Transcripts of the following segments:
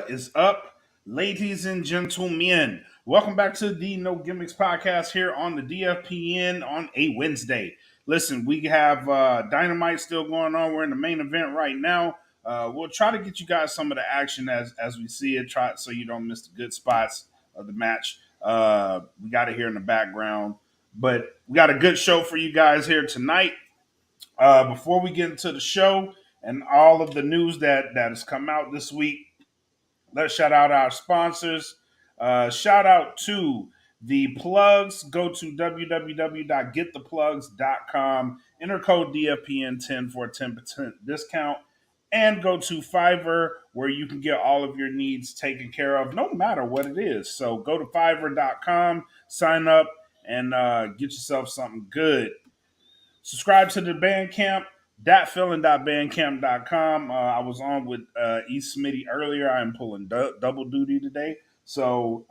What is up, ladies and gentlemen? Welcome back to the No Gimmicks podcast here on the DFPN on a Wednesday. Listen, we have Dynamite still going on. We're in the main event right now. We'll try to get you guys some of the action as we see it, try so you don't miss the good spots of the match. We got it here in the background, but we got a good show for you guys here tonight. Before we get into the show and all of the news that has come out this week, let's shout out our sponsors. Shout out to the plugs. Go to www.gettheplugs.com. Enter code DFPN10 for a 10% discount. And go to Fiverr, where you can get all of your needs taken care of, no matter what it is. So go to Fiverr.com, sign up, and get yourself something good. Subscribe to the Bandcamp, datfeeling.bandcamp.com. I was on with E. Smitty earlier. I am pulling double duty today. So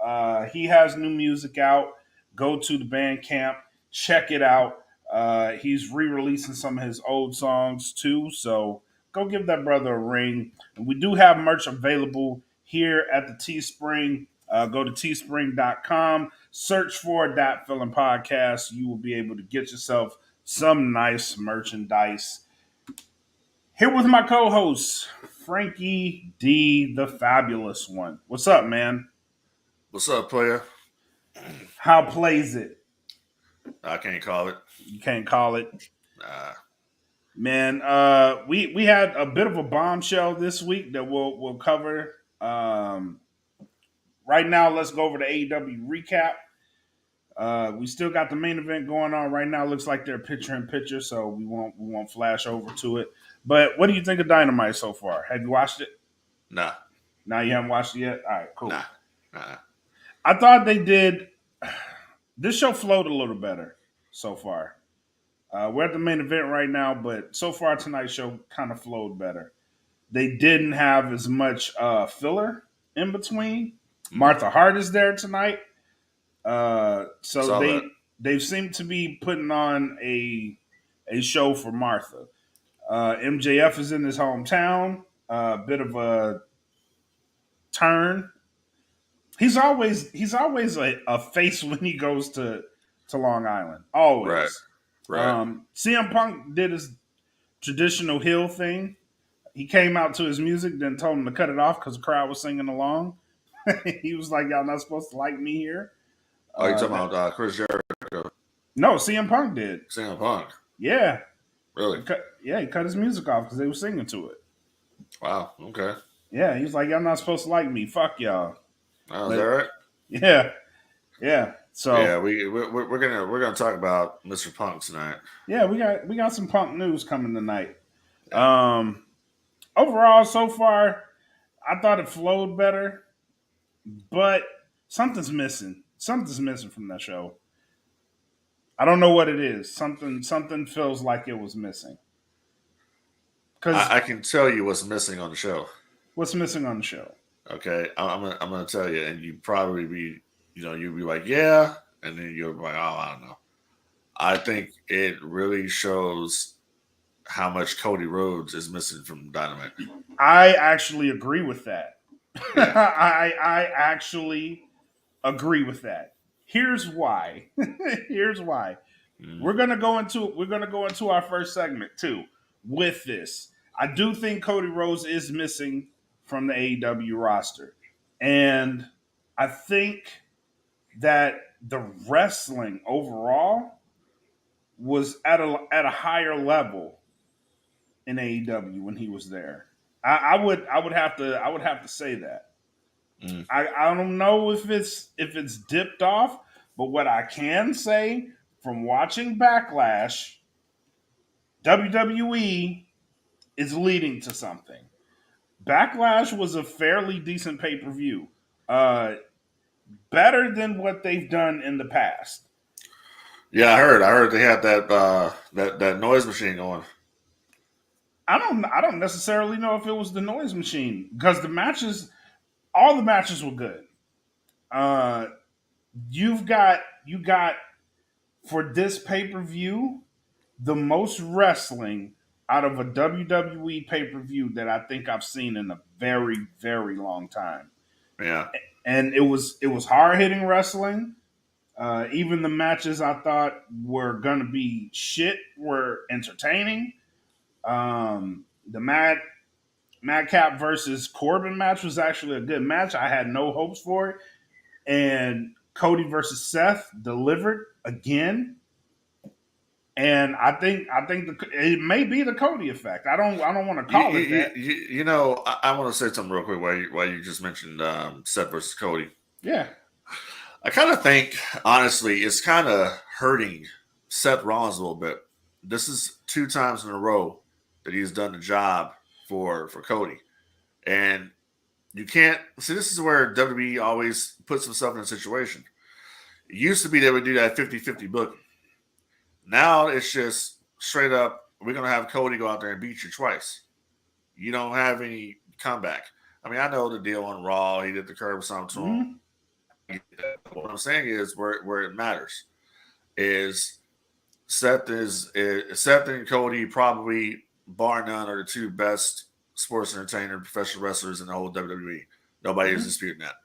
he has new music out. Go to the Bandcamp, check it out. He's re-releasing some of his old songs too. So go give that brother a ring. And we do have merch available here at the Teespring. Go to teespring.com, search for Dat Feeling Podcast. You will be able to get yourself some nice merchandise. Here with my co-host, Frankie D, the Fabulous One. What's up, man? What's up, player? How plays it? I can't call it. You can't call it? Nah. Man, we had a bit of a bombshell this week that we'll cover. Right now, let's go over the AEW recap. We still got the main event going on right now. Looks like they're picture in picture, so we won't flash over to it. But what do you think of Dynamite so far? Have you watched it? Nah. No, you haven't watched it yet? All right, cool. Nah. I thought they did. This show flowed a little better so far. We're at the main event right now, but so far tonight's show kind of flowed better. They didn't have as much filler in between. Martha Hart is there tonight. So they seem to be putting on a show for Martha. MJF is in his hometown. A bit of a turn. He's always a face when he goes to Long Island. Always. Right. CM Punk did his traditional heel thing. He came out to his music, then told him to cut it off because the crowd was singing along. He was like, "Y'all not supposed to like me here." Oh, you talking about Chris Jericho? No, CM Punk did. CM Punk? Yeah. Really? He cut his music off because they were singing to it. Wow. Okay. Yeah, he was like, "Y'all not supposed to like me. Fuck y'all." Oh, is that right? Yeah. So yeah, we're gonna talk about Mr. Punk tonight. Yeah, we got some Punk news coming tonight. Overall, so far, I thought it flowed better, but something's missing. Something's missing from that show. I don't know what it is. Something feels like it was missing. I can tell you what's missing on the show. What's missing on the show? Okay, I'm gonna tell you, and you probably be, you'll be like, yeah, and then you'll be like, oh, I don't know. I think it really shows how much Cody Rhodes is missing from Dynamite. I actually agree with that. Yeah. I actually agree with that. Here's why. We're gonna go into our first segment too with this. I do think Cody Rhodes is missing from the AEW roster, and I think that the wrestling overall was at a higher level in AEW when he was there. I would have to say that. I don't know if it's dipped off, but what I can say from watching Backlash, WWE is leading to something. Backlash was a fairly decent pay-per-view. Better than what they've done in the past. Yeah, I heard they had that noise machine going. I don't necessarily know if it was the noise machine because all the matches were good. You got for this pay-per-view the most wrestling out of a WWE pay-per-view that I think I've seen in a very, very long time. Yeah. And it was hard-hitting wrestling. Even the matches I thought were gonna be shit were entertaining. The Madcap versus Corbin match was actually a good match. I had no hopes for it. And Cody versus Seth delivered again. And it may be the Cody effect. I don't want to call it that. I want to say something real quick while you just mentioned Seth versus Cody. Yeah. I kind of think, honestly, it's kind of hurting Seth Rollins a little bit. This is 2 times in a row that he's done the job for Cody. And you can't see, this is where WWE always puts himself in a situation. It used to be they would do that 50-50 booking. Now it's just straight up, we're going to have Cody go out there and beat you twice. You don't have any comeback. I mean, I know the deal on Raw. He did the curb stomp to him. What I'm saying is where it matters is Seth and Cody probably, bar none, are the 2 best sports entertainer professional wrestlers in the whole WWE. Nobody is disputing that.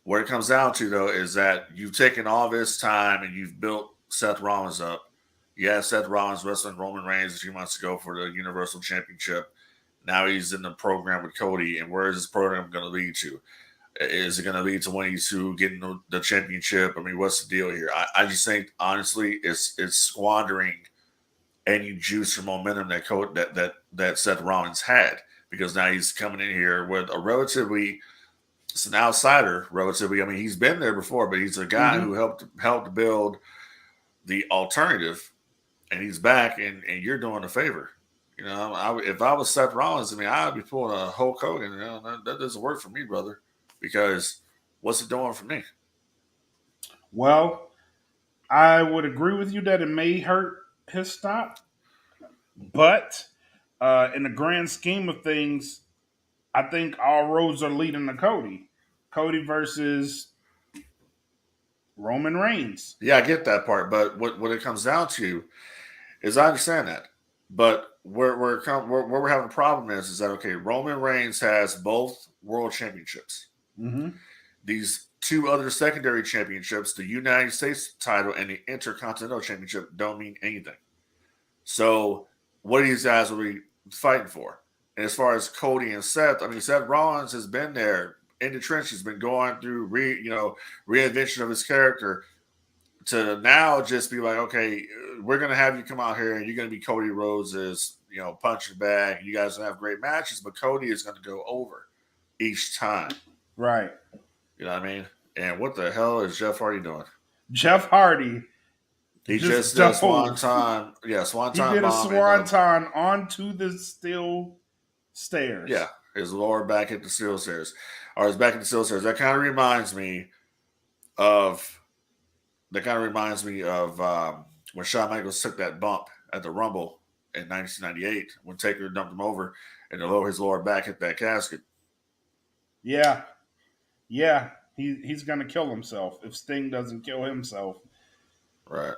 What it comes down to, though, is that you've taken all this time and you've built Seth Rollins up. You had Seth Rollins wrestling Roman Reigns a few months ago for the Universal Championship. Now he's in the program with Cody, and where is this program going to lead to? Is it going to lead to one of these 2 getting the championship? I mean, what's the deal here? I just think, honestly, it's squandering any juice or momentum that Seth Rollins had, because now he's coming in here with a relatively, it's an outsider, relatively. I mean, he's been there before, but he's a guy who helped build the alternative, and he's back, and you're doing a favor. If I was Seth Rollins, I mean, I'd be pulling a Hulk Hogan. That doesn't work for me, brother, because what's it doing for me? Well, I would agree with you that it may hurt his stock, but in the grand scheme of things, I think all roads are leading to Cody. Cody versus Roman Reigns. Yeah, I get that part, but what it comes down to is, I understand that, but where we're having a problem is that, okay, Roman Reigns has both world championships. Mm-hmm. These 2 other secondary championships, the United States title and the Intercontinental Championship, don't mean anything. So what are these guys really fighting for? And as far as Cody and Seth, I mean, Seth Rollins has been there in the trenches, been going through reinvention of his character, to now just be like, okay, we're going to have you come out here and you're going to be Cody Rhodes's, punching bag. You guys will have great matches, but Cody is going to go over each time. Right. You know what I mean? And what the hell is Jeff Hardy doing? Jeff Hardy. He just did a swanton. Yeah, swanton. He did a swanton onto the steel stairs. Yeah, his lower back hit the steel stairs. Or his back hit the steel stairs. That kind of reminds me of when Shawn Michaels took that bump at the Rumble in 1998 when Taker dumped him over and his lower back hit that casket. Yeah. Yeah. He's going to kill himself if Sting doesn't kill himself. Right.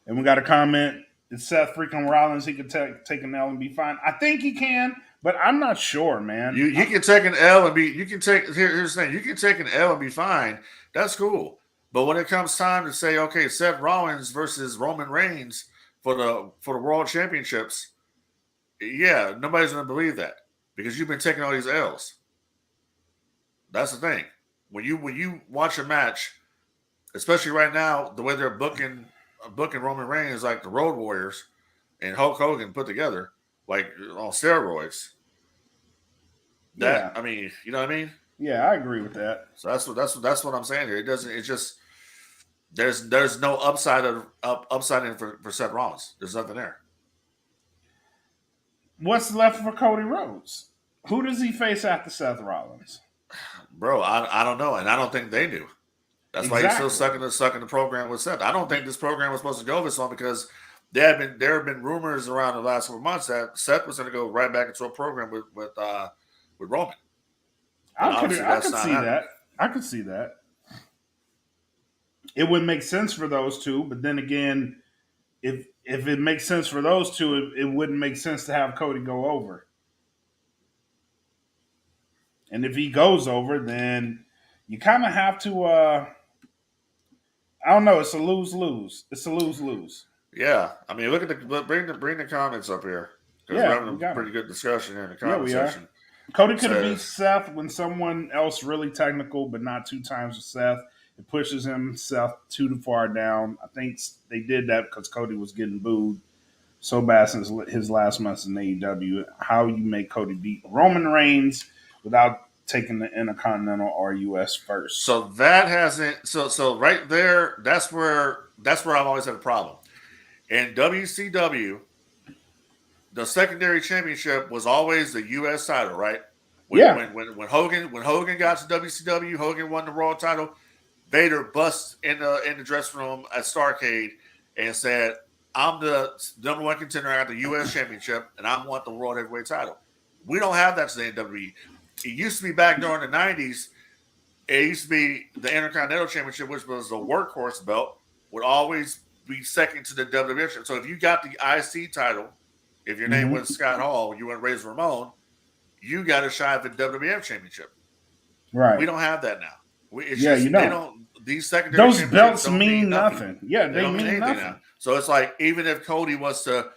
And we got a comment. It's Seth freaking Rollins. He could take an L and be fine. I think he can, but I'm not sure, man. You can take an L and be. You can take. Here's the thing. You can take an L and be fine. That's cool. But when it comes time to say, okay, Seth Rollins versus Roman Reigns for the World Championships, yeah, nobody's going to believe that because you've been taking all these L's. That's the thing. When you watch a match, especially right now, the way they're booking Roman Reigns like the Road Warriors and Hulk Hogan put together, like on steroids. I mean, you know what I mean? Yeah, I agree with that. So that's what I'm saying here. It doesn't. It's just there's no upside in for Seth Rollins. There's nothing there. What's left for Cody Rhodes? Who does he face after Seth Rollins? Bro, I don't know, and I don't think they do. That's why he's still stuck in the program with Seth. I don't think this program was supposed to go this long because there have been rumors around the last couple months that Seth was going to go right back into a program with Roman. I could see that. It would make sense for those two, but then again, if it makes sense for those two, it wouldn't make sense to have Cody go over. And if he goes over, then you kind of have to. I don't know. It's a lose lose. It's a lose lose. Yeah, I mean, look at bring the comments up here because we're Yeah, having we a got pretty it. good discussion here in the Yeah, comment we are. section. Cody could have beat Seth when someone else really technical, but not two times with Seth. It pushes himself too far down. I think they did that because Cody was getting booed so bad since his last months in AEW. How you make Cody beat Roman Reigns without taking the Intercontinental or US first? So that hasn't. So right there, that's where I've always had a problem. In WCW, the secondary championship was always the U.S. title, right? When Hogan got to WCW, Hogan won the Raw title. Vader busts in the dressing room at Starrcade and said, "I'm the number one contender. I got the U.S. championship, and I want the World Heavyweight title." We don't have that today in WWE. It used to be back during the '90s. It used to be the Intercontinental Championship, which was the workhorse belt, would always be second to the WWF championship. So if you got the IC title, if your name was Scott Hall, you went Razor Ramon, you got a shot at the WWF championship. Right. We don't have that now. You don't. These secondary those belts mean nothing. Yeah, they don't mean nothing. Now. So it's like even if Cody was to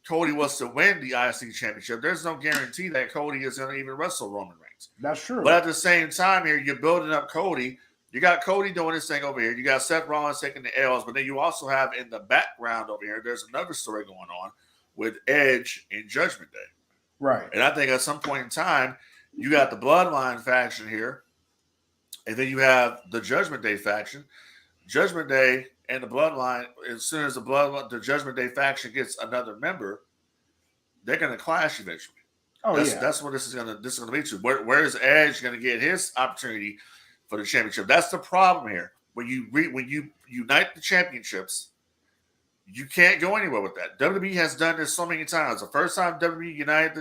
win the IC championship, there's no guarantee that Cody is going to even wrestle Roman Reigns. That's true. But at the same time, here you're building up Cody. You got Cody doing his thing over here. You got Seth Rollins taking the L's, but then you also have in the background over here, there's another story going on with Edge and Judgment Day. Right. And I think at some point in time, you got the Bloodline faction here, and then you have the Judgment Day faction. Judgment Day and the Bloodline, as soon as the Judgment Day faction gets another member, they're going to clash eventually. That's what this is going to lead to. Where is Edge going to get his opportunity for the championship? That's the problem here. When you unite the championships, you can't go anywhere with that. WWE has done this so many times. The first time WWE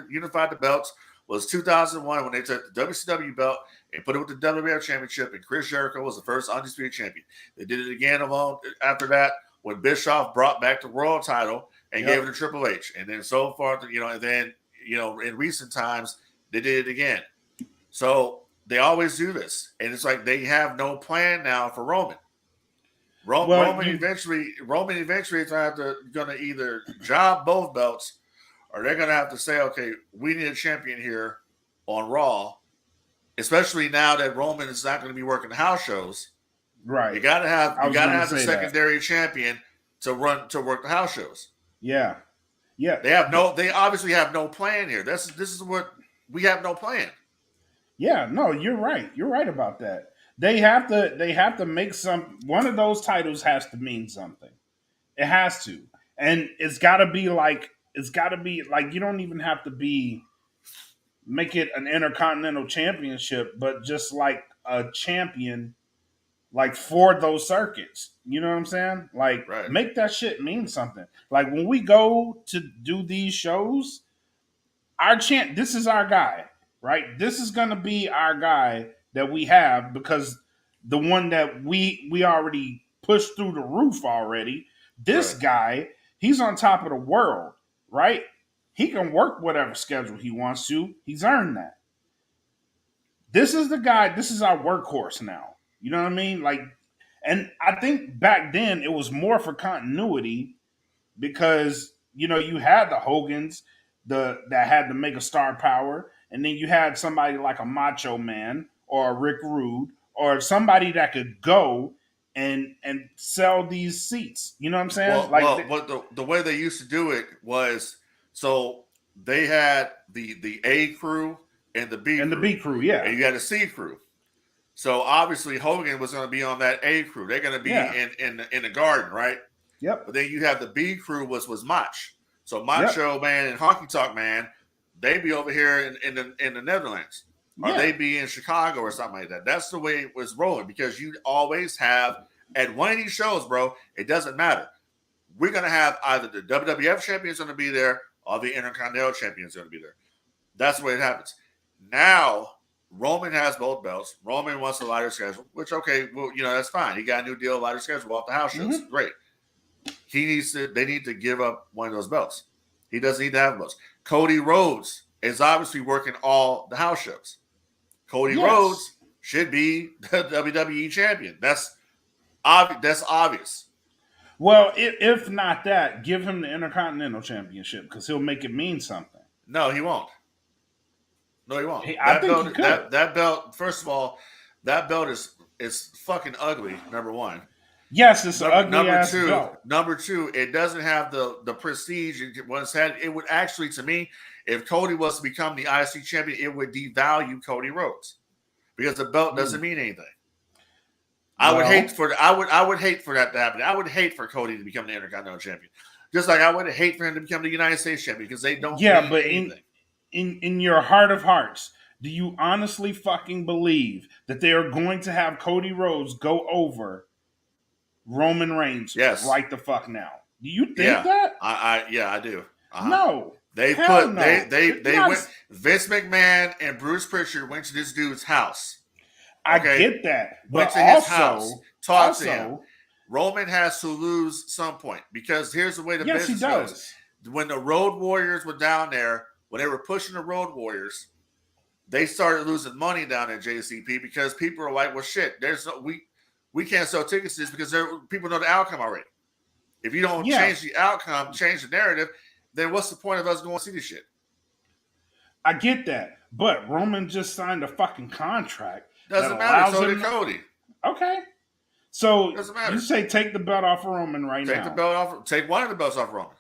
unified the belts was 2001 when they took the WCW belt and put it with the WWF championship, and Chris Jericho was the first undisputed champion. They did it again after that when Bischoff brought back the world title and gave it to Triple H, and then so forth. And then in recent times they did it again. So they always do this, and it's like they have no plan now for Roman. Roman eventually is going to either job both belts, or they're going to have to say, okay, we need a champion here on Raw, especially now that Roman is not going to be working house shows. Right. You got to have the secondary champion to work the house shows. Yeah. Yeah. They obviously have no plan here. This is what we have, no plan. Yeah, no, you're right. You're right about that. They have to make one of those titles has to mean something. It has to. And it's gotta be like you don't even have to make it an Intercontinental Championship, but just like a champion like for those circuits. You know what I'm saying? Like Make that shit mean something. Like when we go to do these shows, this is our guy, right? This is gonna be our guy that we have because the one that we already pushed through the roof already. This guy, he's on top of the world, right? He can work whatever schedule he wants to. He's earned that. This is the guy. This is our workhorse now. You know what I mean? Like, and I think back then it was more for continuity because you had the Hogans that had to make a star power, and then you had somebody like a Macho Man or a Rick Rude or somebody that could go and sell these seats. You know what I'm saying? The way they used to do it was so they had the A crew and the B crew. And the B crew, yeah. And you had a C crew. So obviously Hogan was going to be on that A crew. They're going to be in the garden, right? Yep. But then you have the B crew was Mach. So Macho Man and Honky Tonk Man, they be over here in the Netherlands. Or they be in Chicago or something like that. That's the way it was rolling because you always have at one of these shows, bro, it doesn't matter. We're going to have either the WWF champion is going to be there or the Intercontinental champion is going to be there. That's the way it happens. Now, Roman has both belts. Roman wants a lighter schedule, which, okay, well, that's fine. He got a new deal, lighter schedule off the house shows. Great. They need to give up one of those belts. He doesn't need to have belts. Cody Rhodes is obviously working all the house shows. Cody Rhodes should be the WWE champion. That's obvious. Well, if not that, give him the Intercontinental Championship because he'll make it mean something. No, he won't. No, he won't. I think he could. That belt, first of all, that belt is fucking ugly, number one. Yes, it's an ugly ass belt. Number two, it doesn't have the prestige it once had. It would actually, to me, if Cody was to become the IC champion, it would devalue Cody Rhodes because the belt doesn't mean anything. I would hate for that to happen. I would hate for Cody to become the Intercontinental champion, just like I would hate for him to become the United States champion because they don't. Yeah, but in your heart of hearts, do you honestly fucking believe that they are going to have Cody Rhodes go over Roman Reigns right the fuck now? Do you think that? I do. No. They went. Vince McMahon and Bruce Pritchard went to this dude's house. I get that. Went to his house, talked to him. Roman has to lose some point because here's the way the business goes. When the Road Warriors were down there, when they were pushing the Road Warriors, they started losing money down at JCP because people are like, well, shit, we can't sell tickets to this because people know the outcome already. If you don't change the outcome, change the narrative, then what's the point of us going to see this shit? I get that. But Roman just signed a fucking contract. Doesn't matter. So did Cody. Okay. So doesn't matter. You say take the belt off of Roman now. Take the belt off. Take one of the belts off Roman.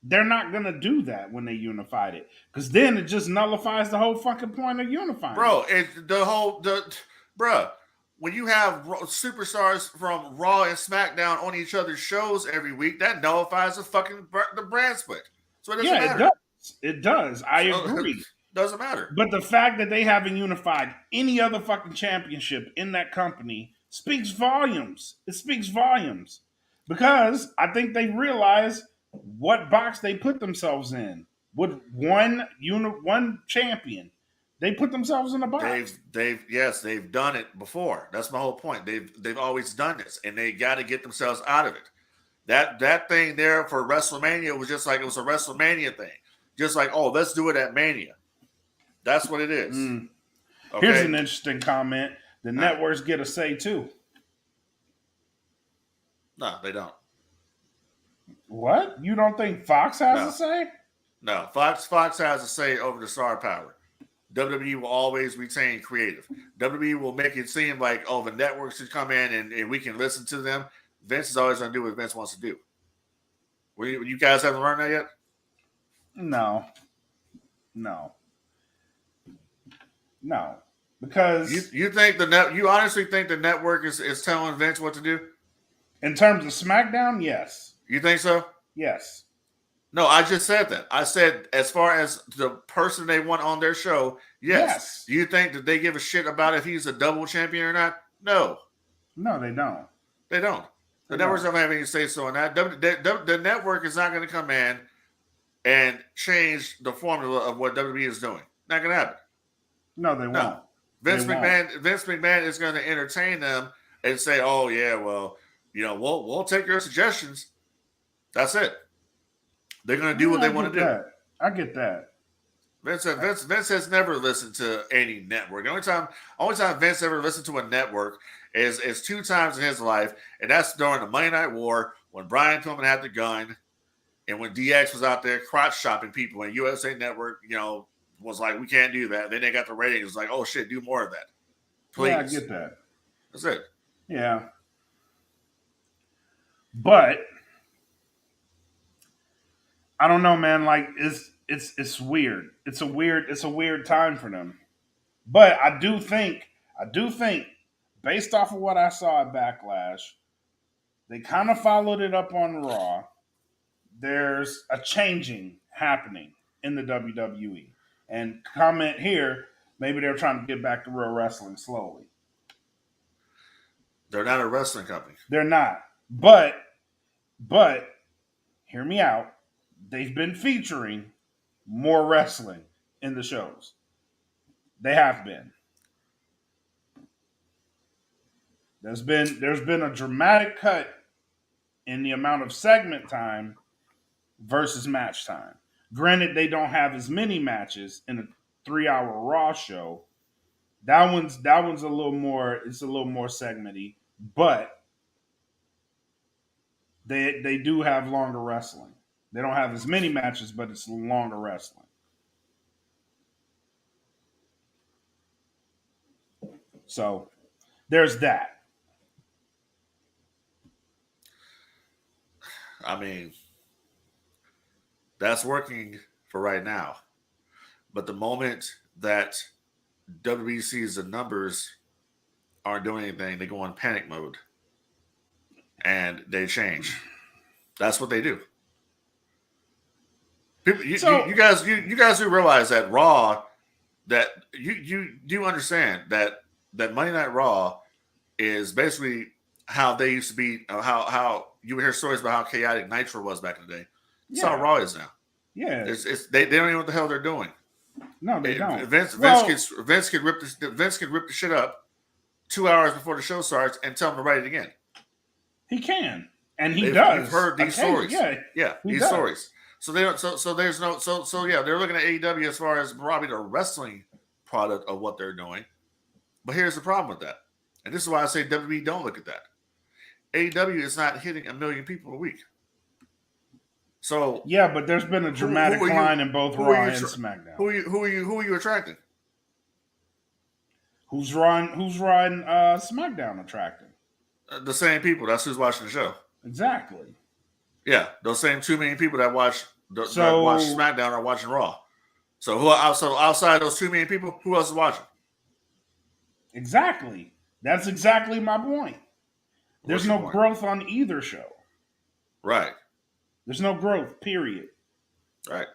They're not going to do that when they unified it. Because then it just nullifies the whole fucking point of unifying. Bro, when you have superstars from Raw and SmackDown on each other's shows every week, that nullifies the brand split. So it doesn't matter. It does. I agree. Doesn't matter. But the fact that they haven't unified any other fucking championship in that company speaks volumes. It speaks volumes. Because I think they realize what box they put themselves in. With one champion, they put themselves in a box. They've done it before. That's my whole point. They've always done this, and they got to get themselves out of it. That thing there for WrestleMania was just like it was a WrestleMania thing. Just like, oh, let's do it at Mania. That's what it is. Okay? Here's an interesting comment. The networks get a say too. No, they don't. What? You don't think Fox has a say? No, Fox has a say over the star power. WWE will always retain creative. WWE will make it seem like, oh, the networks should come in and we can listen to them. Vince is always going to do what Vince wants to do. You guys haven't learned that yet? No. Because you honestly think the network is telling Vince what to do? In terms of SmackDown, yes. You think so? Yes. No, I just said that. I said as far as the person they want on their show, yes. Do you think that they give a shit about if he's a double champion or not? No. No, they don't. They don't. The networks don't have any say so on that. The network is not going to come in and change the formula of what WWE is doing. Not going to happen. No, they won't. Vince McMahon is going to entertain them and say, "Oh yeah, well, we'll take your suggestions." That's it. They're going to do what they want to do. I get that. Vince has never listened to any network. The only time Vince ever listened to a network is 2 times in his life, and that's during the Monday Night War when Brian Pillman had the gun, and when DX was out there crotch chopping people, and USA Network, was like, we can't do that. Then they got the ratings. It was like, oh shit, do more of that, please. Yeah, I get that. That's it. Yeah, but I don't know, man. Like it's weird. It's a weird time for them. But I do think, based off of what I saw at Backlash, they kind of followed it up on Raw. There's a changing happening in the WWE. And comment here, maybe they're trying to get back to real wrestling slowly. They're not a wrestling company. They're not. But hear me out. They've been featuring more wrestling in the shows. They have been. There's been a dramatic cut in the amount of segment time versus match time. Granted, they don't have as many matches in a 3-hour Raw show. That one's a little more. It's a little more segmenty, but they do have longer wrestling. They don't have as many matches, but it's longer wrestling. So there's that. I mean, that's working for right now. But the moment that WWE sees the numbers aren't doing anything, they go in panic mode and they change. That's what they do. People, you guys do realize that Raw, that you do understand that Monday Night Raw is basically how they used to be, how you would hear stories about how chaotic Nitro was back in the day. That's how Raw is now. Yeah, they don't even know what the hell they're doing. No, they don't. Vince can rip the shit up 2 hours before the show starts and tell them to write it again. He can, and he does. You've heard these stories. Yeah, these does. stories. So they don't. So there's no. So yeah, they're looking at AEW as far as probably the wrestling product of what they're doing. But here's the problem with that, and this is why I say WWE don't look at that. AEW is not hitting 1 million people a week. So yeah, but there's been a dramatic decline in both Raw and SmackDown. Who are you attracting? Who's Raw and SmackDown attracting? The same people. That's who's watching the show. Exactly. Yeah, those same 2 million people that watch SmackDown are watching Raw. So outside those 2 million people, who else is watching? Exactly. That's exactly my point. There's no growth on either show. Right. There's no growth, period. Right.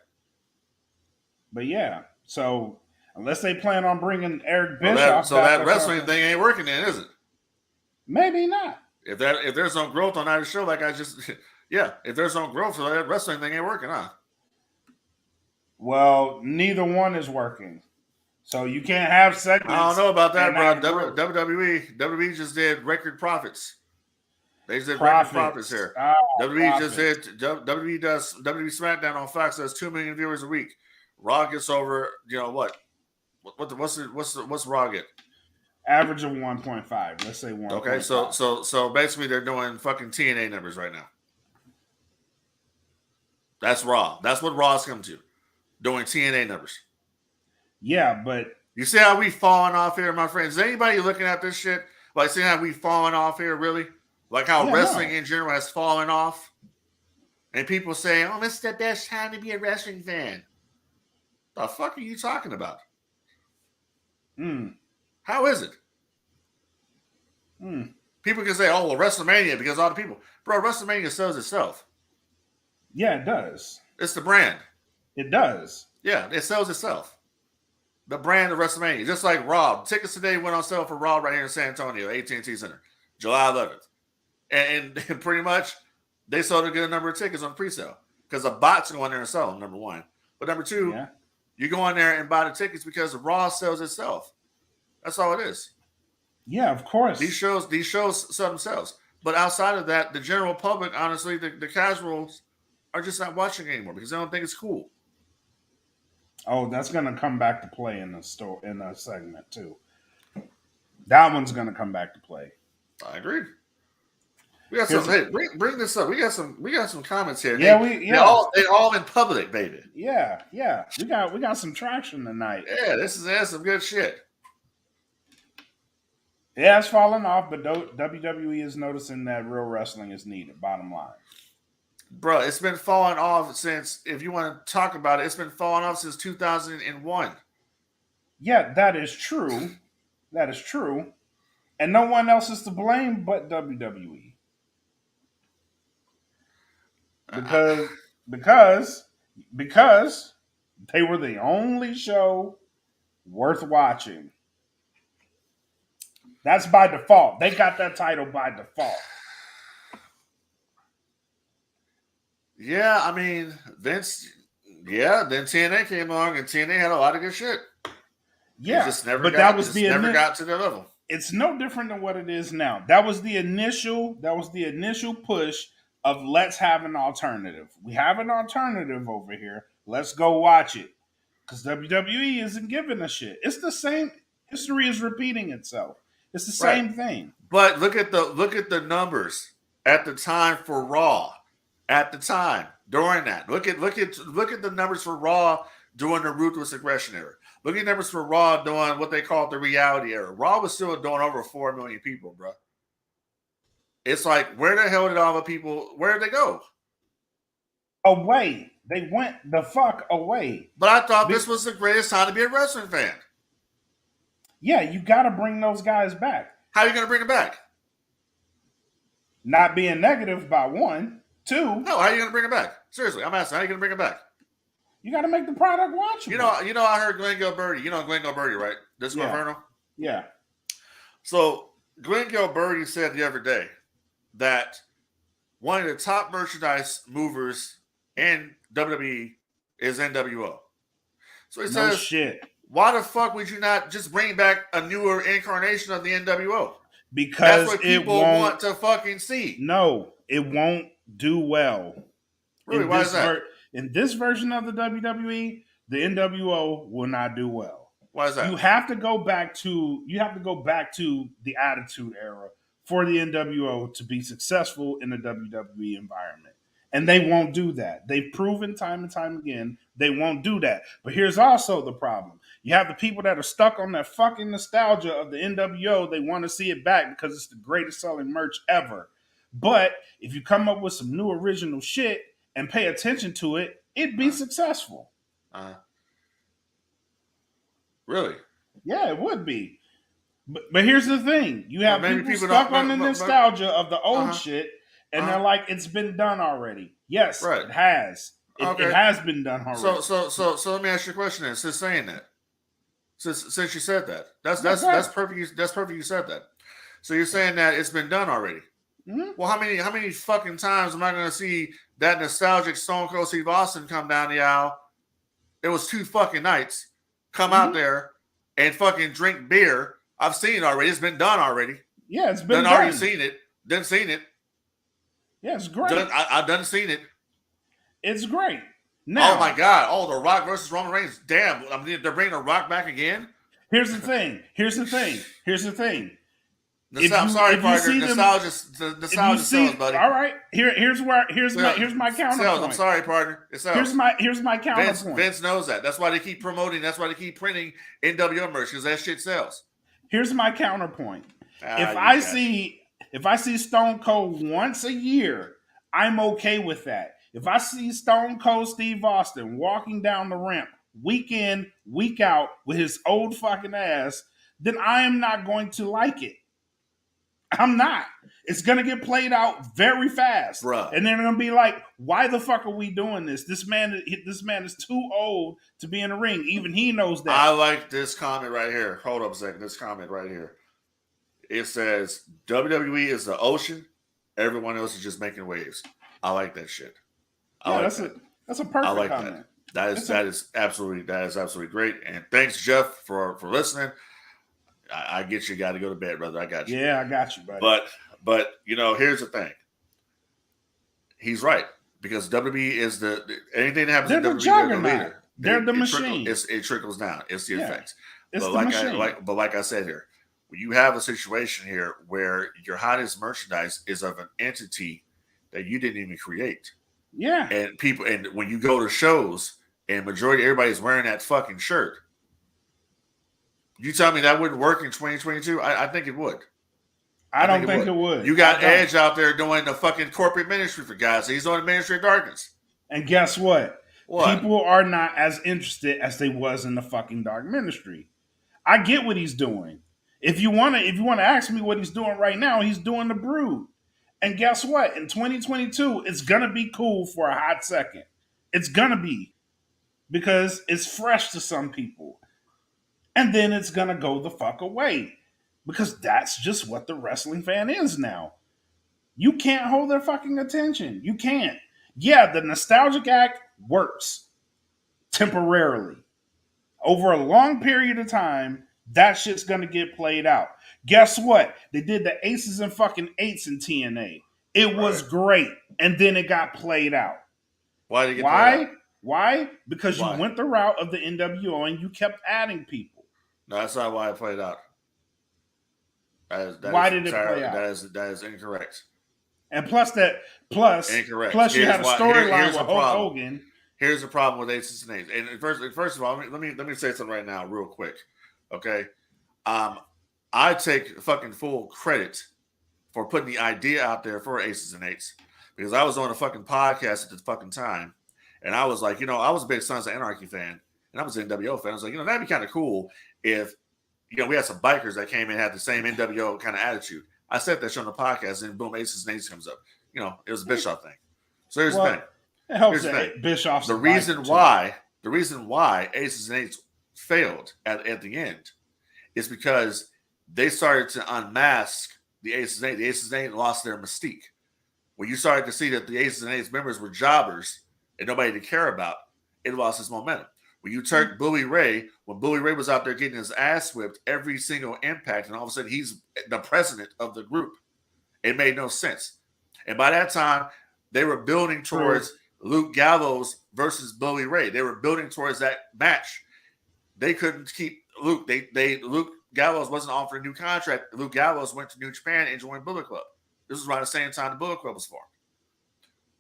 But yeah, so unless they plan on bringing Eric Bischoff, that wrestling thing ain't working then, is it? Maybe not. If there's no growth on either show, if there's no growth, so that wrestling thing ain't working, huh? Well, neither one is working. So you can't have segments. I don't know about that, bro. WWE just did record profits. They just did record profits here. WWE just did. WWE SmackDown on Fox does 2 million viewers a week. Raw gets over. You know what? What's Raw get? Average of 1.5. Let's say 1. Okay, so basically they're doing fucking TNA numbers right now. That's Raw. That's what Raw's come to. Doing TNA numbers. Yeah, but you see how we falling off here, my friends? Is anybody looking at this shit? Like, see how we falling off here, really? Like how wrestling in general has fallen off? And people say, oh, this is the best time to be a wrestling fan. The fuck are you talking about? How is it? People can say, oh, well, WrestleMania, because all the people. Bro, WrestleMania sells itself. Yeah, it does. It's the brand. It does. Yeah, it sells itself. The brand of WrestleMania. Just like Raw. Tickets today went on sale for Raw right here in San Antonio, AT&T Center, July 11th. And pretty much, they sold a good number of tickets on pre-sale. Because the bots go in there and sell them, number one. But number two, you go in there and buy the tickets because Raw sells itself. That's all it is. Yeah, of course. These shows sell themselves. But outside of that, the general public, honestly, the casuals are just not watching anymore because they don't think it's cool. Oh, that's going to come back to play in the segment too. That one's going to come back to play. I agree. We got some. Hey, bring this up. We got some comments here. Yeah, they all in public, baby. Yeah. We got some traction tonight. Yeah, that's some good shit. It has fallen off, but WWE is noticing that real wrestling is needed. Bottom line. Bro, it's been falling off since, if you want to talk about it, it's been falling off since 2001. Yeah, that is true. That is true. And no one else is to blame but WWE. Because they were the only show worth watching. That's by default. They got that title by default. Yeah, I mean, Vince. Yeah, then TNA came along, and TNA had a lot of good shit. Yeah, never got to their level. It's no different than what it is now. That was the initial push of let's have an alternative. We have an alternative over here. Let's go watch it. Because WWE isn't giving a shit. It's the same. History is repeating itself. It's the same thing. But look at the numbers at the time for Raw. At the time during that, look at the numbers for Raw during the Ruthless Aggression era. Look at numbers for Raw doing what they call the reality era. Raw was still doing over 4 million people, bro. It's like, where the hell did all the people? Where did they go? Away. They went the fuck away. But I thought this was the greatest time to be a wrestling fan. Yeah, you got to bring those guys back. How are you going to bring them back? Not being negative by one. Two. No, how are you going to bring them back? Seriously, I'm asking, how are you going to bring them back? You got to make the product watchable. You know, I heard Glenn Gilberti. You know Glenn Gilberti, right? This Inferno? Yeah. So Glenn Gilberti said the other day that one of the top merchandise movers in WWE is NWO. So he says, shit. Why the fuck would you not just bring back a newer incarnation of the NWO? Because that's what people want to fucking see. No, it won't do well. Really? Why is that? In this version of the WWE, the NWO will not do well. Why is that? You have to go back to the Attitude Era for the NWO to be successful in the WWE environment. And they won't do that. They've proven time and time again they won't do that. But here's also the problem. You have the people that are stuck on that fucking nostalgia of the NWO. They want to see it back because it's the greatest selling merch ever. But if you come up with some new original shit and pay attention to it, it'd be successful. Really? Yeah, it would be. But here's the thing. You have people stuck on the nostalgia of the old shit, and they're like, it's been done already. Yes, it has. It has been done already. So let me ask you a question then. Since saying that, since you said that, that's perfect. That's perfect. You said that. So you're saying that it's been done already. Mm-hmm. Well, how many fucking times am I going to see that nostalgic Stone Cold Steve Austin come down the aisle? It was 2 fucking nights. Come out there and fucking drink beer. I've seen it already. It's been done already. Yeah, it's been done. Already seen it. Done seen it. Yeah, it's great. I've done seen it. It's great. Now, oh my God! Oh, The Rock versus Roman Reigns. Damn! They're bringing The Rock back again. Here's the thing. I'm sorry, partner. Nostalgia sells, buddy. All right. Here's my counterpoint. I'm sorry, partner. It sells. Here's my counterpoint. Vince knows that. That's why they keep promoting. That's why they keep printing NWO merch, because that shit sells. Here's my counterpoint. If I see Stone Cold once a year, I'm okay with that. If I see Stone Cold Steve Austin walking down the ramp week in, week out with his old fucking ass, then I am not going to like it. I'm not. It's going to get played out very fast. Bruh. And they're going to be like, why the fuck are we doing this? This man is too old to be in the ring. Even he knows that. I like this comment right here. Hold up a second. This comment right here. It says, WWE is the ocean. Everyone else is just making waves. I like that shit. That's a perfect comment. That. That is absolutely great. And thanks, Jeff, for listening. I get you. Got to go to bed, brother. I got you. Yeah, I got you, buddy. But here's the thing. He's right, because WWE is anything that happens in WWE, juggernaut. They're the machine. It trickles down. It's the effects. It's but like I said here, when you have a situation here where your hottest merchandise is of an entity that you didn't even create. Yeah. And when you go to shows and majority everybody's wearing that fucking shirt, you tell me that wouldn't work in 2022? I think it would. I don't think it would. You got Edge out there doing the fucking corporate ministry for guys. He's doing the ministry of darkness. And guess what? What? People are not as interested as they was in the fucking dark ministry. I get what he's doing. If you want to ask me what he's doing right now, he's doing the Brood. And guess what? In 2022, it's going to be cool for a hot second. It's going to be. Because it's fresh to some people. And then it's going to go the fuck away. Because that's just what the wrestling fan is now. You can't hold their fucking attention. You can't. Yeah, the nostalgic act works. Temporarily. Over a long period of time, that shit's going to get played out. Guess what? They did the aces and fucking eights in TNA. It was great. and then it got played out. Why did it get Why? played out? Why? Because Why? you went the route of the NWO and you kept adding people. No, that's not why it played out. Why did it play out? That is incorrect. And plus Incorrect. You had a storyline with Hulk Hogan. Here's the problem with Aces and Eights. And first of all, let me say something right now, real quick. Okay, I take fucking full credit for putting the idea out there for Aces and Eights because I was on a fucking podcast at the fucking time, and I was like, I was a big Sons of Anarchy fan, and I was an NWO fan. I was like, that'd be kind of cool if we had some bikers that came in and had the same NWO kind of attitude. I said that shit on the podcast, and boom, Aces and Eights comes up. It was a Bischoff thing. So here's the thing. It helps that Bischoff's the reason why Aces and Eights failed at the end is because they started to unmask the Aces and Eights. The Aces and Eights lost their mystique. When you started to see that the Aces and Eights members were jobbers and nobody to care about, it lost its momentum. When you took Bully Ray, when Bully Ray was out there getting his ass whipped every single Impact, and all of a sudden he's the president of the group, it made no sense. And by that time, they were building towards Luke Gallows versus Bully Ray. They were building towards that match. They couldn't keep Luke. Luke Gallows wasn't offered a new contract. Luke Gallows went to New Japan and joined Bullet Club. This was around the same time the Bullet Club was formed.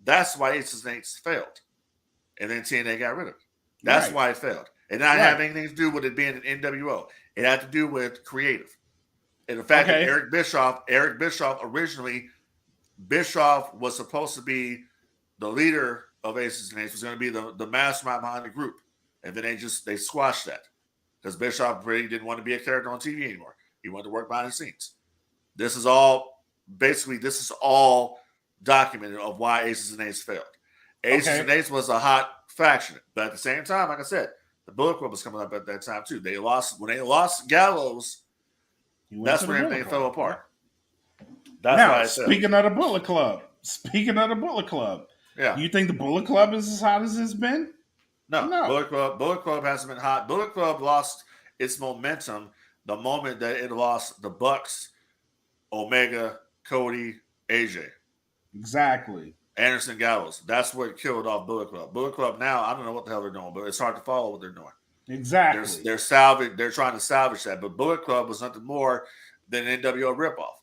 That's why Aces and Eights failed. And then TNA got rid of it. That's why it failed. It didn't have anything to do with it being an NWO. It had to do with creative. And the fact that Eric Bischoff originally, Bischoff was supposed to be the leader of Aces and Eights, was going to be the mastermind behind the group. And then they squashed that. Because Bischoff really didn't want to be a character on TV anymore. He wanted to work behind the scenes. This is all documented of why Aces and Eights failed. Aces and Eights was a hot faction. But at the same time, like I said, the Bullet Club was coming up at that time too. When they lost Gallows, that's when everything fell apart. That's why I said. Speaking of the Bullet Club. Yeah. You think the Bullet Club is as hot as it's been? No. Bullet Club hasn't been hot. Bullet Club lost its momentum the moment that it lost the Bucks, Omega, Cody, AJ. Exactly. Anderson Gallows. That's what killed off Bullet Club. Bullet Club now, I don't know what the hell they're doing, but it's hard to follow what they're doing. Exactly. They're trying to salvage that. But Bullet Club was nothing more than an NWO ripoff.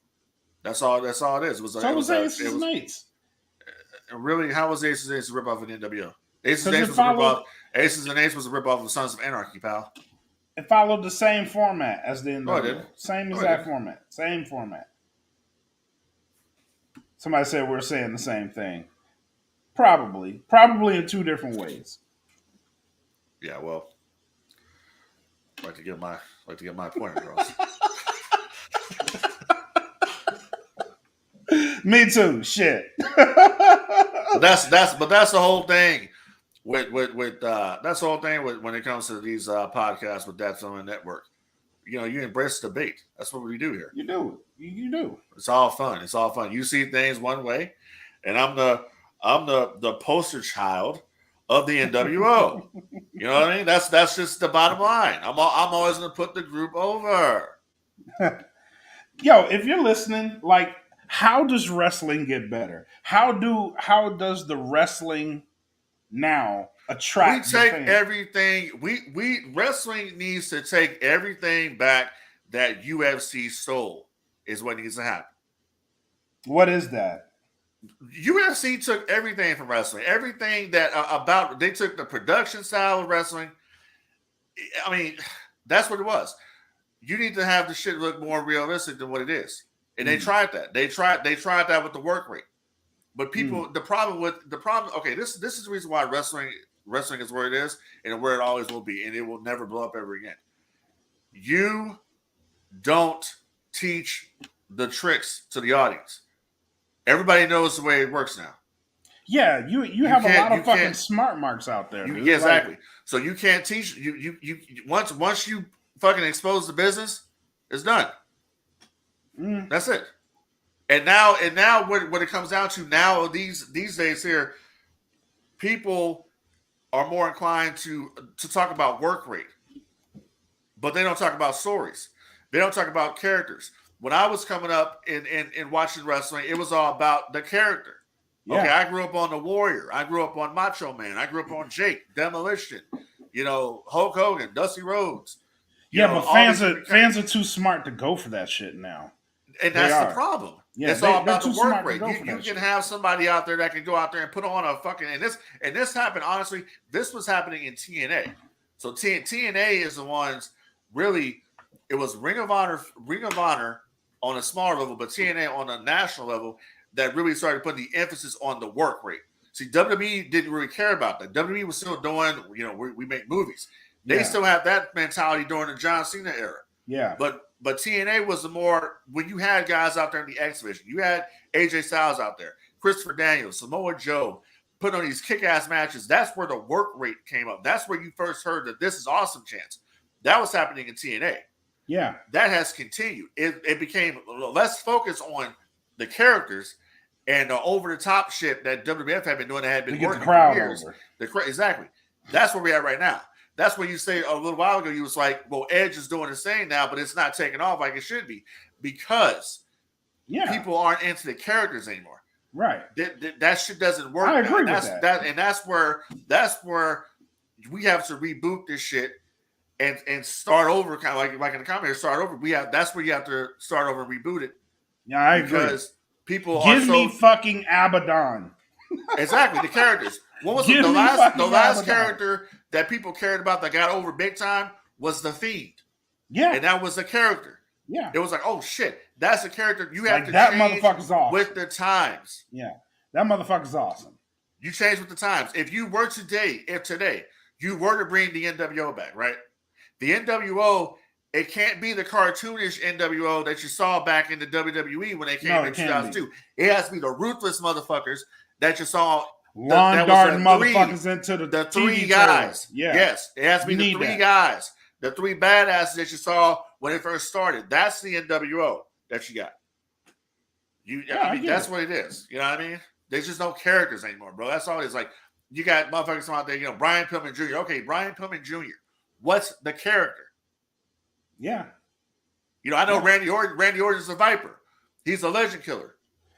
That's all it is. So was Aces and Eights. Really, how was Aces and Eights a ripoff of the NWO? Aces and Eights was a ripoff. Aces and Eights was a ripoff of Sons of Anarchy, pal. It followed the same format as the NWO. No, it didn't. Same exact format. Same format. Somebody said we're saying the same thing. Probably in two different ways. Yeah, well, I'd like to get my point across. Me too. Shit. But that's the whole thing with that's the whole thing when it comes to these podcasts with That Film Network. You embrace debate. That's what we do here. You do. You do. It's all fun. You see things one way, and I'm the poster child of the NWO. You know what I mean? That's just the bottom line. I'm always going to put the group over. Yo, if you're listening, how does wrestling get better? How does the wrestling now attract? We take everything. We wrestling needs to take everything back that UFC stole. Is what needs to happen. What is that? UFC took everything from wrestling. Everything that they took the production style of wrestling. I mean, that's what it was. You need to have the shit look more realistic than what it is. And they tried that. They tried that with the work rate. But people, the problem. Okay, this is the reason why wrestling is where it is and where it always will be, and it will never blow up ever again. You don't teach the tricks to the audience. Everybody knows the way it works now. Yeah, you have a lot of fucking smart marks out there. Yeah, exactly. So you can't teach you once you fucking expose the business, it's done. That's it. And now what it comes down to now these days here, people are more inclined to talk about work rate, but they don't talk about stories. They don't talk about characters. When I was coming up and watching wrestling, it was all about the character. Yeah. Okay, I grew up on the Warrior. I grew up on Macho Man. I grew up on Jake, Demolition, Hulk Hogan, Dusty Rhodes. But fans are too smart to go for that shit now. And that's the problem. Yeah, it's all about the work rate. You can shit. have somebody out there that can go out there and put on a fucking and this happened, honestly, this was happening in TNA. So TNA is the ones really, it was Ring of Honor on a smaller level, but TNA on a national level that really started putting the emphasis on the work rate. See, WWE didn't really care about that. WWE was still doing, we make movies. They still have that mentality during the John Cena era. Yeah. But TNA was the more, when you had guys out there in the X Division, you had AJ Styles out there, Christopher Daniels, Samoa Joe, putting on these kick-ass matches. That's where the work rate came up. That's where you first heard that this is awesome chance. That was happening in TNA. Yeah. That has continued. It became less focused on the characters and the over-the-top shit that WWF had been doing that had been working for years. Exactly. That's where we're at right now. That's what you say a little while ago. You was like, well, Edge is doing the same now, but it's not taking off like it should be because people aren't into the characters anymore. Right. That shit doesn't work. I agree with that. And that's where we have to reboot this shit and start over, kind of like in the comments, start over. That's where you have to start over and reboot it. Yeah, I agree. Because people give me fucking Abaddon. Exactly, the characters. What was the last character that people cared about that got over big time was the Fiend. Yeah. And that was the character. Yeah. It was like, oh shit, that's a character you have to that change motherfucker's awesome. With the times. Yeah. That motherfucker's awesome. You change with the times. If today you were to bring the NWO back, right? The NWO, it can't be the cartoonish NWO that you saw back in the WWE when they came in 2002. It has to be the ruthless motherfuckers that you saw. Lawn darting motherfuckers into the three guys. Yeah. Yes. It has to be the three guys. The three badasses that you saw when it first started. That's the NWO that you got. That's what it is. You know what I mean? There's just no characters anymore, bro. That's all it is. Like, you got motherfuckers out there, Brian Pillman Jr. Okay, Brian Pillman Jr. What's the character? Yeah. I know Randy Orton's a Viper. He's a legend killer.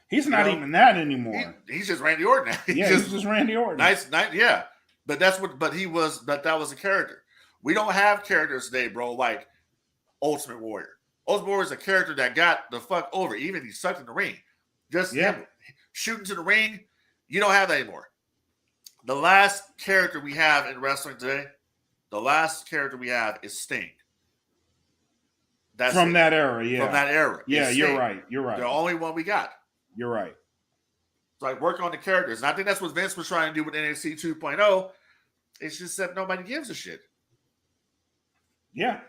He's not even that anymore. He's just Randy Orton now. He's just Randy Orton. Nice, yeah. But that was a character. We don't have characters today, bro, like Ultimate Warrior. Ultimate Warrior is a character that got the fuck over. Even he sucked in the ring. Just shooting to the ring, you don't have that anymore. The last character we have in wrestling today, is Sting. That's from that era, yeah. From that era. Yeah, you're right. The only one we got. You're right. It's like work on the characters. And I think that's what Vince was trying to do with NXT 2.0. It's just that nobody gives a shit. Yeah.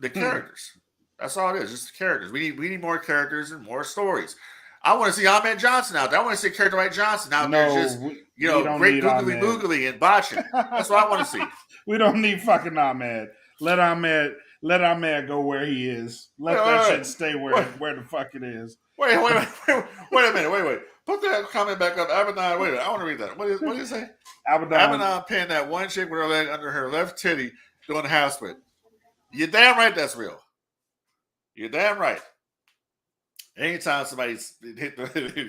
The characters. That's all it is. Just the characters. We need more characters and more stories. I want to see Ahmed Johnson out there. I want to see a character like Johnson out there just, great googly boogly and botching. That's what I want to see. We don't need fucking Ahmed. Let Ahmed go where he is. Let that shit stay where the fuck it is. Wait a minute. Put that comment back up. Abaddon, wait a minute. I want to read that. What did you say? Abaddon pinned that one chick with her leg under her left titty doing the house split. You're damn right that's real. You're damn right. Anytime somebody's hit the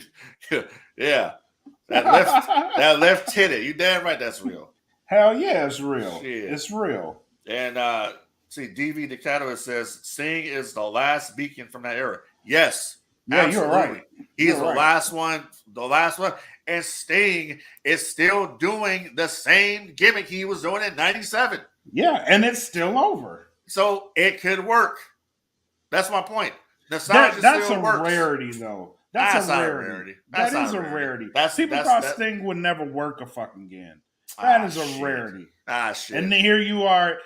that left titty, you damn right that's real. Hell yeah, it's real. Shit. It's real. And see, DV the Catalyst says Sting is the last beacon from that era. Yes. Yeah, absolutely. You're right. He's the last one. And Sting is still doing the same gimmick he was doing in 97. Yeah, and it's still over. So it could work. That's my point. That's a rarity, though. That's a rarity. That is a rarity. People thought Sting would never work a fucking again. That is a rarity. Shit. And then here you are,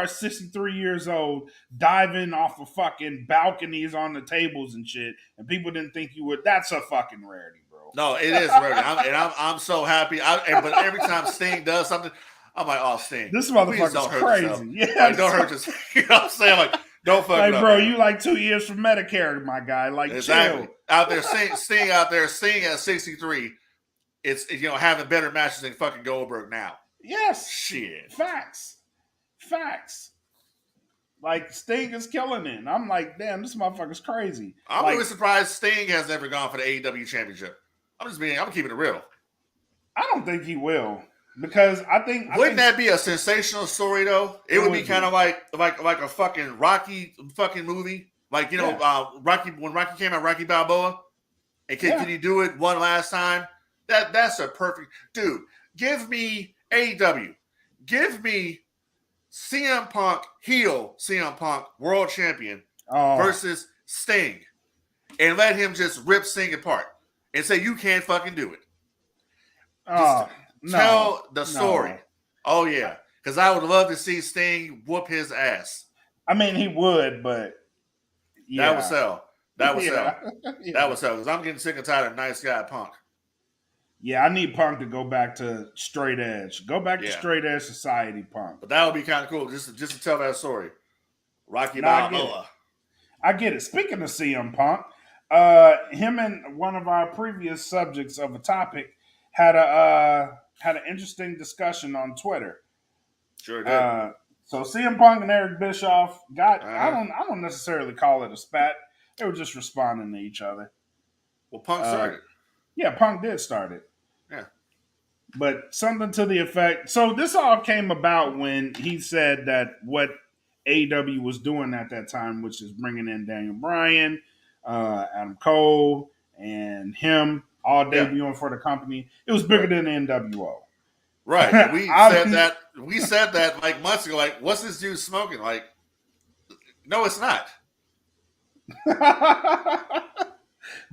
63 years old, diving off of fucking balconies on the tables and shit, and people didn't think you would. That's a fucking rarity, bro. No, it is rarity. I'm so happy. But every time Sting does something, I'm like, oh, Sting. This motherfucker's crazy. Yeah, like, don't hurt yourself. You know what I'm saying? Like, don't fuck like, up. Bro, you like 2 years from Medicare, my guy. Like, exactly. Chill. Out there, Sting out there, Sting at 63. It's having better matches than fucking Goldberg now. Yes. Shit. Facts. Like, Sting is killing it. I'm like, damn, this motherfucker's crazy. I'm really surprised Sting has never gone for the AEW championship. I'm keeping it real. I don't think he will because Wouldn't that be a sensational story though? It would be kind of like a fucking Rocky fucking movie. Like, Rocky, when Rocky came out, Rocky Balboa. And can you do it one last time? That's a perfect dude. Give me AEW. Give me CM Punk, heel CM Punk, world champion, versus Sting. And let him just rip Sting apart. And say, you can't fucking do it. Tell the story. No. Oh, yeah. Because I would love to see Sting whoop his ass. I mean, he would, but yeah. That would sell. That would sell. Yeah. That would sell. Because I'm getting sick and tired of nice guy Punk. Yeah, I need Punk to go back to straight edge. Go back to straight edge society, Punk. But that would be kind of cool, just to tell that story. Rocky Balboa. I get it. Speaking of CM Punk, him and one of our previous subjects of a topic had an interesting discussion on Twitter. Sure did. So CM Punk and Eric Bischoff got I don't necessarily call it a spat. They were just responding to each other. Well, Punk started. Yeah, Punk did start it. Yeah. But something to the effect. So this all came about when he said that what AEW was doing at that time, which is bringing in Daniel Bryan, Adam Cole, and him all debuting for the company. It was bigger than the NWO. Right. We said that like months ago. Like, what's this dude smoking? Like, no, it's not.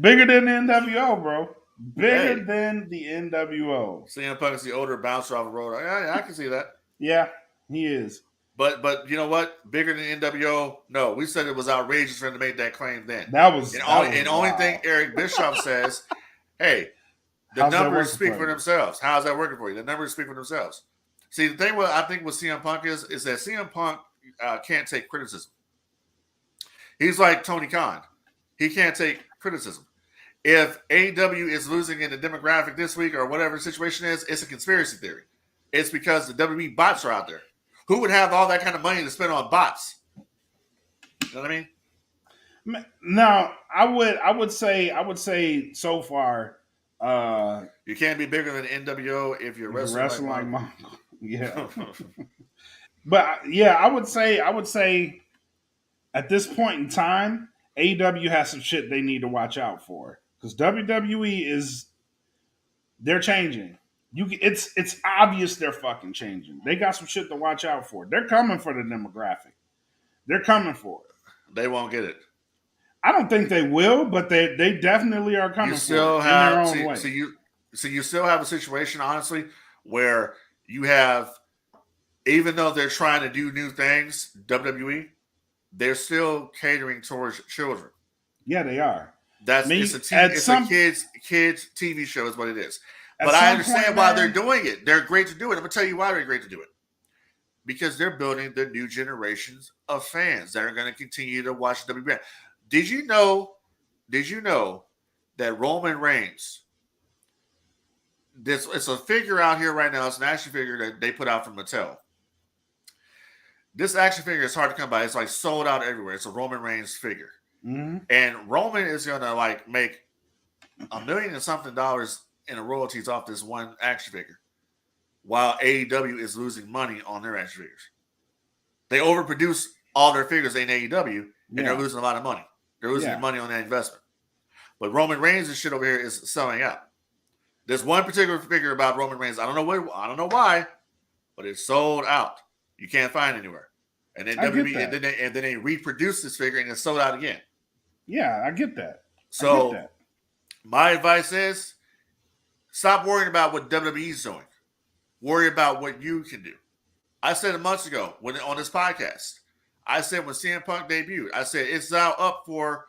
Bigger than the NWO, bro. Bigger than the NWO. CM Punk is the older bouncer off the road. Yeah, I can see that. Yeah, he is. But you know what? Bigger than NWO? No, we said it was outrageous for him to make that claim then. That was only thing Eric Bischoff says, hey, the numbers speak for themselves. How's that working for you? The numbers speak for themselves. See, the thing I think with CM Punk is that CM Punk can't take criticism. He's like Tony Khan. He can't take criticism. If AEW is losing in the demographic this week or whatever the situation is, it's a conspiracy theory. It's because the WWE bots are out there. Who would have all that kind of money to spend on bots? You know what I mean? Now, I would say so far, you can't be bigger than NWO if you're wrestling like Mongo. Yeah. But yeah, I would say at this point in time, AEW has some shit they need to watch out for. Because WWE they're changing. It's obvious they're fucking changing. They got some shit to watch out for. They're coming for the demographic. They're coming for it. They won't get it. I don't think they will, but they definitely are coming for it in their own way. So you still have a situation, honestly, where you have, even though they're trying to do new things, WWE, they're still catering towards children. Yeah, they are. It's a kids TV show is what it is. But I understand why they're doing it. They're great to do it. I'm going to tell you why they're great to do it. Because they're building the new generations of fans that are going to continue to watch WWE. Did you know that Roman Reigns, it's a figure out here right now. It's an action figure that they put out from Mattel. This action figure is hard to come by. It's like sold out everywhere. It's a Roman Reigns figure. Mm-hmm. And Roman is going to like make $1 million and something in the royalties off this one action figure, while AEW is losing money on their action figures. They overproduce all their figures in AEW, and they're losing a lot of money. They're losing money on that investment. But Roman Reigns' shit over here is selling out. There's one particular figure about Roman Reigns. I don't know why, but it's sold out. You can't find it anywhere. And then and then they reproduce this figure and it's sold out again. Yeah, I get that. So my advice is stop worrying about what WWE's doing. Worry about what you can do. I said it months ago on this podcast. I said when CM Punk debuted, I said it's now up for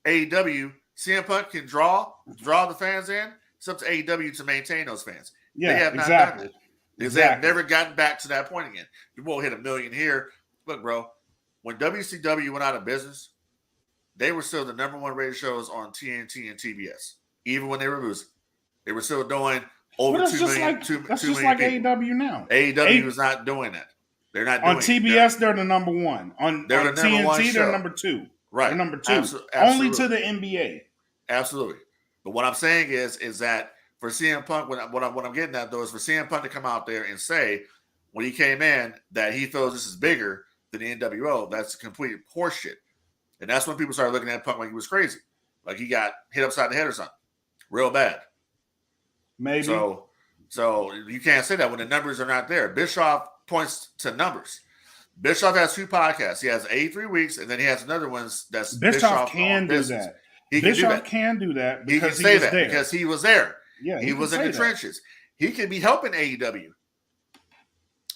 AEW. CM Punk can draw the fans in. It's up to AEW to maintain those fans. Yeah, they have not done it. Because they have never gotten back to that point again. You won't hit $1 million here. Look, bro, when WCW went out of business, they were still the number one rated shows on TNT and TBS. Even when they were losing, they were still doing over 2 million. That's just like AEW now. AEW is not doing that. They're not doing on TBS. They're the number one. On TNT, they're number two. Right, they're number two. Only to the NBA. Absolutely. But what I'm saying is that for CM Punk, what I'm getting at though is for CM Punk to come out there and say when he came in that he feels this is bigger than the NWO, that's complete horseshit. And that's when people started looking at Punk like he was crazy, like he got hit upside the head or something, real bad. Maybe. So you can't say that when the numbers are not there. Bischoff points to numbers. Bischoff has 2 podcasts. He has 83 weeks, and then he has another one that's Bischoff can do that. Bischoff can do that because he can say that there. Because he was there. Yeah, he was in the trenches. He can be helping AEW,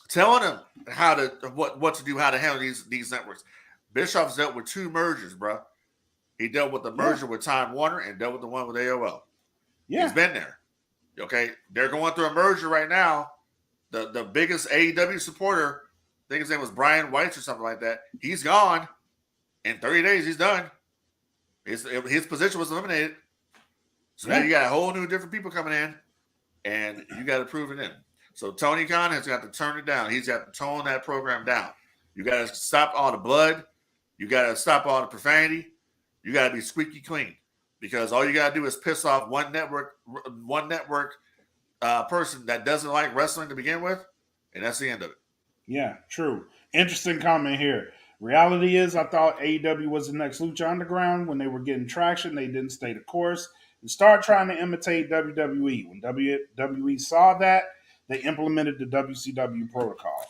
telling them how to what to do, how to handle these networks. Bischoff's dealt with 2 mergers, bro. He dealt with the merger with Time Warner and dealt with the one with AOL. Yeah, he's been there. Okay, they're going through a merger right now. The biggest AEW supporter, I think his name was Brian Weitz or something like that. He's gone. In 30 days, he's done. His position was eliminated. So now you got a whole new different people coming in, and you got to prove it in. So Tony Khan has got to turn it down. He's got to tone that program down. You got to stop all the blood. You got to stop all the profanity. You got to be squeaky clean, because all you got to do is piss off one network person that doesn't like wrestling to begin with, and that's the end of it. Yeah, true. Interesting comment here. Reality is, I thought AEW was the next Lucha Underground. When they were getting traction, they didn't stay the course and start trying to imitate WWE. When WWE saw that, they implemented the WCW protocol,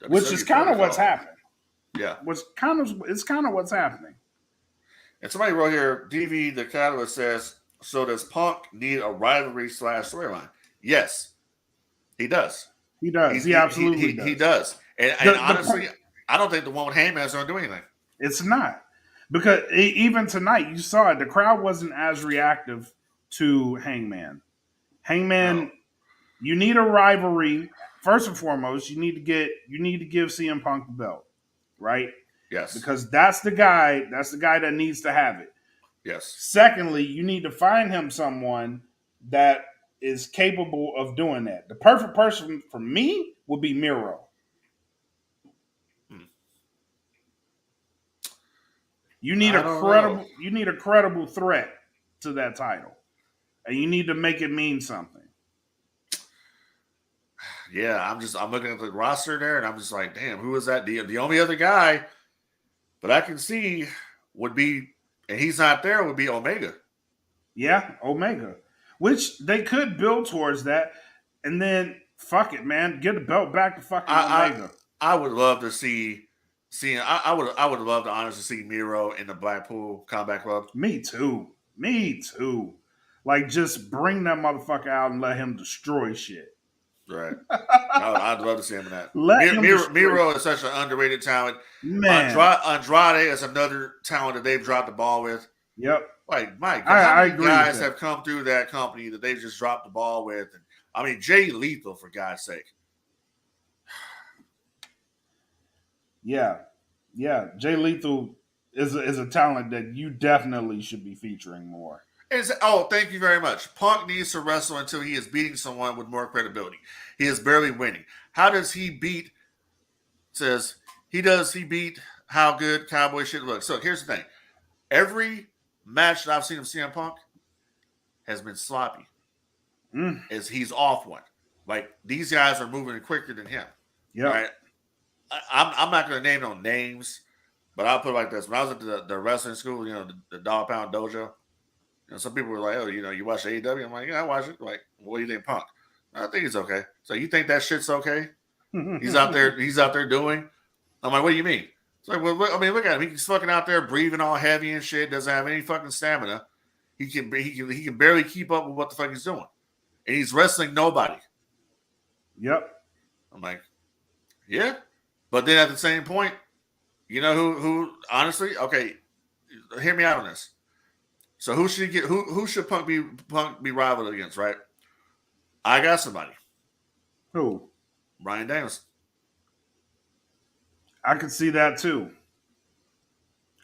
which is kind of what's happened. Yeah, it's kind of what's happening. And somebody wrote here, DV the Catalyst says, so does Punk need a rivalry / storyline? Yes, he does. He does. He absolutely does. He does. And honestly, I don't think the one with Heyman is going to do anything. It's not. Because even tonight, you saw it. The crowd wasn't as reactive to Hangman. Hangman, you need a rivalry. First and foremost, you need to give CM Punk the belt, right? Yes. Because that's the guy that needs to have it. Yes. Secondly, you need to find him someone that is capable of doing that. The perfect person for me would be Miro. You need a credible threat to that title. And you need to make it mean something. Yeah, I'm looking at the roster there and I'm just like, damn, who is that? The only other guy but I can see would be, and he's not there, would be Omega. Yeah, Omega. Which they could build towards that, and then fuck it, man, get the belt back to fucking Omega. I would love to see. I would love to honestly see Miro in the Blackpool Combat Club. Me too. Like, just bring that motherfucker out and let him destroy shit. Right. I'd love to see him in that. Miro is such an underrated talent. Man. Andrade is another talent that they've dropped the ball with. Yep. Like, my God, how many guys have come through that company that they've just dropped the ball with? And, I mean, Jay Lethal, for God's sake. Yeah. Jay Lethal is a talent that you definitely should be featuring more. Thank you very much. Punk needs to wrestle until he is beating someone with more credibility. He is barely winning. How does he beat? He beat how good Cowboy shit looks. So here's the thing. Every match that I've seen of CM Punk has been sloppy. As he's off one. Like, these guys are moving quicker than him. Yeah. Right? I'm not going to name no names, but I'll put it like this. When I was at the wrestling school, the Dog Pound Dojo, some people were like, oh, you watch AEW? I'm like, yeah, I watch it. Like, what do you think, Punk? I think it's okay. So you think that shit's okay? He's out there doing. I'm like, what do you mean? It's like, well, look at him. He's fucking out there breathing all heavy and shit. Doesn't have any fucking stamina. He can barely keep up with what the fuck he's doing, and he's wrestling nobody. Yep. I'm like, yeah, but then at the same point, you know who honestly, okay, hear me out on this. So who should get? Who should Punk be rivaled against? Right? I got somebody. Who? Bryan Danielson. I could see that too.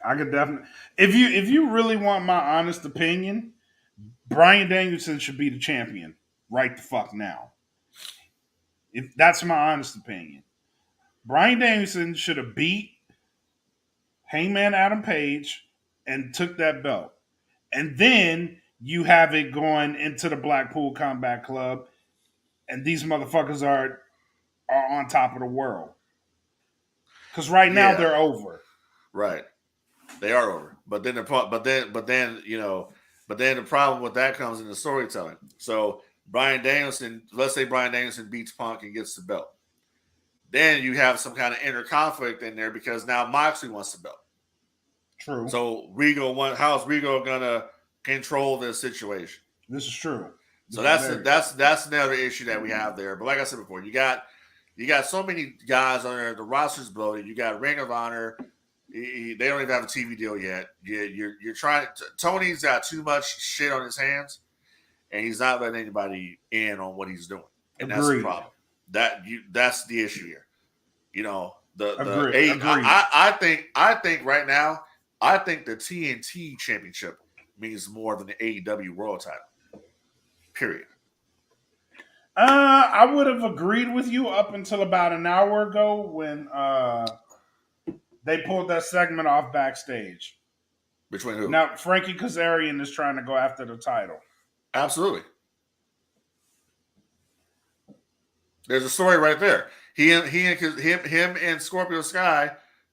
I could definitely. If you really want my honest opinion, Bryan Danielson should be the champion right the fuck now. If that's my honest opinion, Bryan Danielson should have beat Hangman Adam Page and took that belt. And then you have it going into the Blackpool Combat Club, and these motherfuckers are on top of the world. Because right now Yeah. they're over. Right. They are over. But then the problem with that comes in the storytelling. So Bryan Danielson, let's say Bryan Danielson beats Punk and gets the belt. Then you have some kind of inner conflict in there because now Moxley wants the belt. True. So how's Regal gonna control this situation? This is true. So that's another issue that we have there. But like I said before, you got so many guys on there. The roster's bloated. You got Ring of Honor. They don't even have a TV deal yet. You're trying. Tony's got too much shit on his hands, and he's not letting anybody in on what he's doing, and that's the problem. That's the issue here. You know, I think right now, I think the TNT Championship means more than the AEW World Title. Period. I would have agreed with you up until about an hour ago when they pulled that segment off backstage. Between who? Now, Frankie Kazarian is trying to go after the title. Absolutely. There's a story right there. Him and Scorpio Sky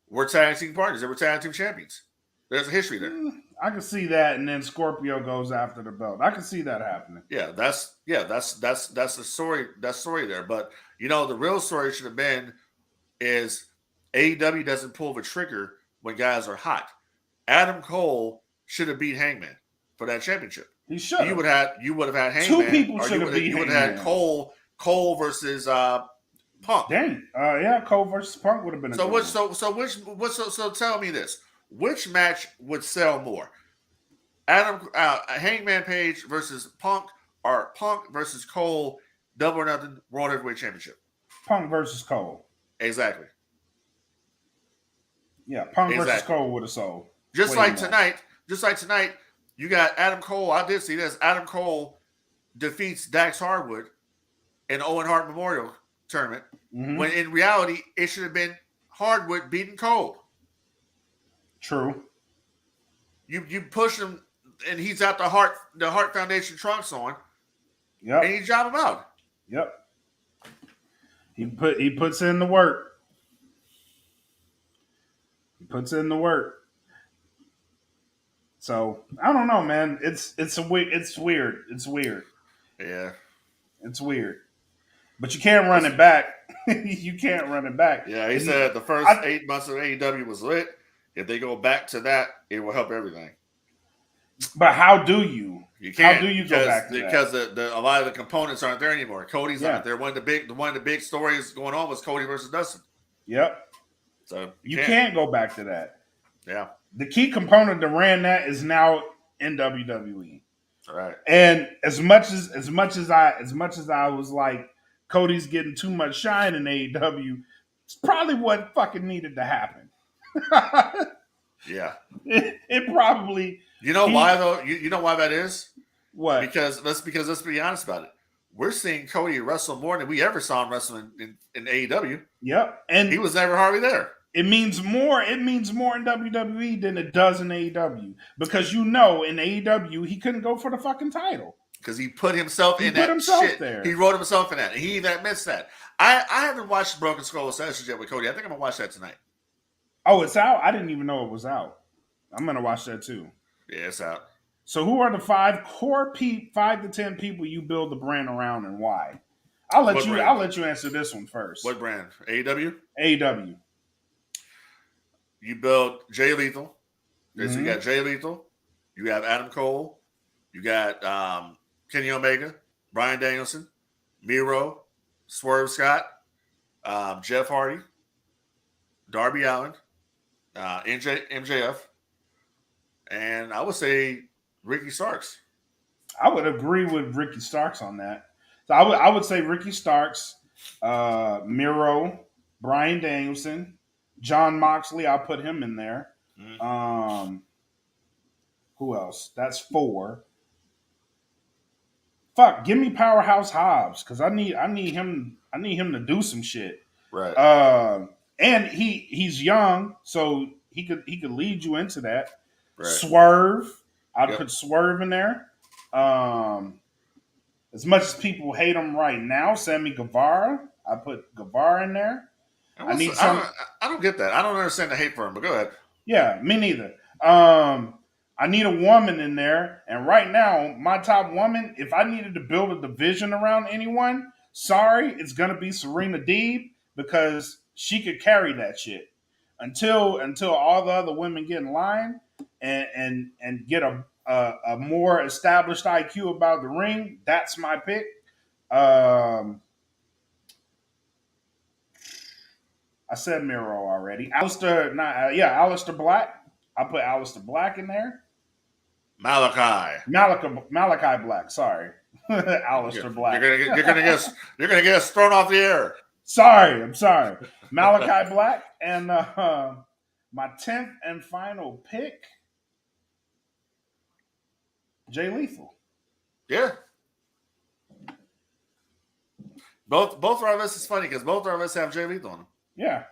were tag team partners. They were tag team champions. There's a history there. I can see that, and then Scorpio goes after the belt. I can see that happening. That's the story. That story there. But you know, the real story should have been is AEW doesn't pull the trigger when guys are hot. Adam Cole should have beat Hangman for that championship. He should. You would have had Hangman. Two people should have beat Hangman. You would have had Cole versus Punk. Dang. Cole versus Punk would have been a good one. So tell me this. Which match would sell more? Hangman Page versus Punk or Punk versus Cole Double or Nothing World Heavyweight Championship? Punk versus Cole. Exactly. Yeah, Punk versus Cole would have sold. Just like tonight, you got Adam Cole. I did see this. Adam Cole defeats Dax Harwood in the Owen Hart Memorial Tournament. Mm-hmm. When in reality, it should have been Hardwood beating Cole. True. You push him, and he's got the Hart Foundation trunks on. Yep. And you job him out. Yep. He puts in the work. He puts in the work. So I don't know, man. It's weird. It's weird. Yeah. It's weird. But you can't run it back. You can't run it back. Yeah, he said the first 8 months of AEW was lit. If they go back to that, it will help everything. But how do you? You can't. How do you go back to because that? a lot of the components aren't there anymore. Cody's not there. One of the big stories going on was Cody versus Dustin. Yep. So you can't go back to that. Yeah. The key component that ran that is now in WWE. All right. And as much as I was like, Cody's getting too much shine in AEW, it's probably what fucking needed to happen. Yeah. It probably. You know why though? You know why that is? What? Because let's be honest about it. We're seeing Cody wrestle more than we ever saw him wrestle in AEW. Yep. And he was never hardly there. It means more in WWE than it does in AEW. Because in AEW he couldn't go for the fucking title. Because he put himself in that shit. There. He wrote himself in that. And he even admits that. I haven't watched Broken Skull Sessions yet with Cody. I think I'm gonna watch that tonight. Oh, it's out? I didn't even know it was out. I'm gonna watch that too. Yeah, it's out. So who are the 5 to 10 people you build the brand around and why? I'll let you answer this one first. What brand? AEW? AEW. You build Jay Lethal. Mm-hmm. So you got Jay Lethal. You have Adam Cole. You got Kenny Omega, Bryan Danielson, Miro, Swerve Scott, Jeff Hardy, Darby Allin, MJF, and I would say Ricky Starks. I would agree with Ricky Starks on that. So I would say Ricky Starks, Miro, Bryan Danielson, John Moxley. I'll put him in there. Mm. Who else? That's 4. Fuck, give me Powerhouse Hobbs because I need him to do some shit. Right. And he's young, so he could lead you into that. Right. Swerve, I'd put Swerve in there. As much as people hate him right now, Sammy Guevara, I put Guevara in there. I need some. I don't get that. I don't understand the hate for him, but go ahead. Yeah, me neither. I need a woman in there, and right now, my top woman. If I needed to build a division around anyone, sorry, it's gonna be Serena Deeb because she could carry that shit until all the other women get in line and get a more established IQ about the ring. That's my pick. I said Miro already. Alistair Black. I put Alistair Black in there. Malachi Black. Sorry, Alistair Black. You're gonna get us thrown off the air. I'm sorry. Malachi Black, and my 10th and final pick, Jay Lethal. Yeah. Both of us is funny because both of us have Jay Lethal on them. Yeah.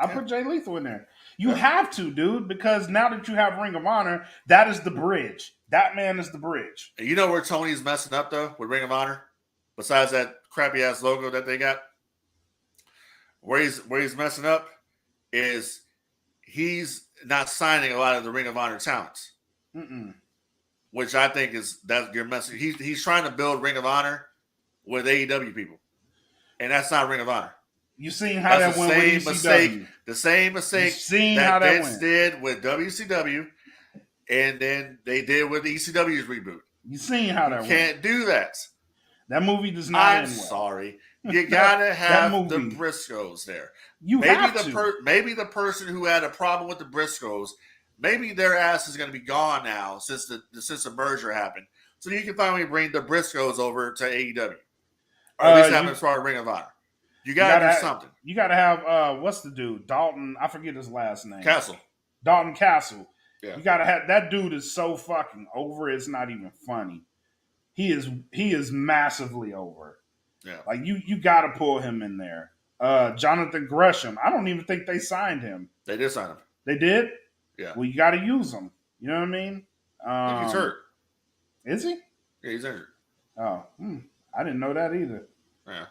I put Jay Lethal in there. You have to, dude, because now that you have Ring of Honor, that is the bridge. That man is the bridge. And you know where Tony's messing up, though, with Ring of Honor? Besides that crappy-ass logo that they got? Where he's messing up is he's not signing a lot of the Ring of Honor talents. Which I think is that's your message. He's trying to build Ring of Honor with AEW people. And that's not Ring of Honor. You seen how that went with ECW. The same mistake that Vince did with WCW, and then they did with ECW's reboot. You seen how that went. You can't do that. That movie does not end well. I'm sorry. You gotta have the Briscoes there. Maybe the person who had a problem with the Briscoes, maybe their ass is going to be gone now since the merger happened. So you can finally bring the Briscoes over to AEW, or at least have them start Ring of Honor. You gotta do something. You gotta have what's the dude? Dalton. I forget his last name. Castle. Dalton Castle. Yeah. You gotta have that dude is so fucking over. It's not even funny. He is massively over. Yeah. Like you gotta pull him in there. Jonathan Gresham. I don't even think they signed him. They did sign him. They did? Yeah. Well, you gotta use him. You know what I mean? I think he's hurt. Is he? Yeah, he's injured. Oh, I didn't know that either. Yeah.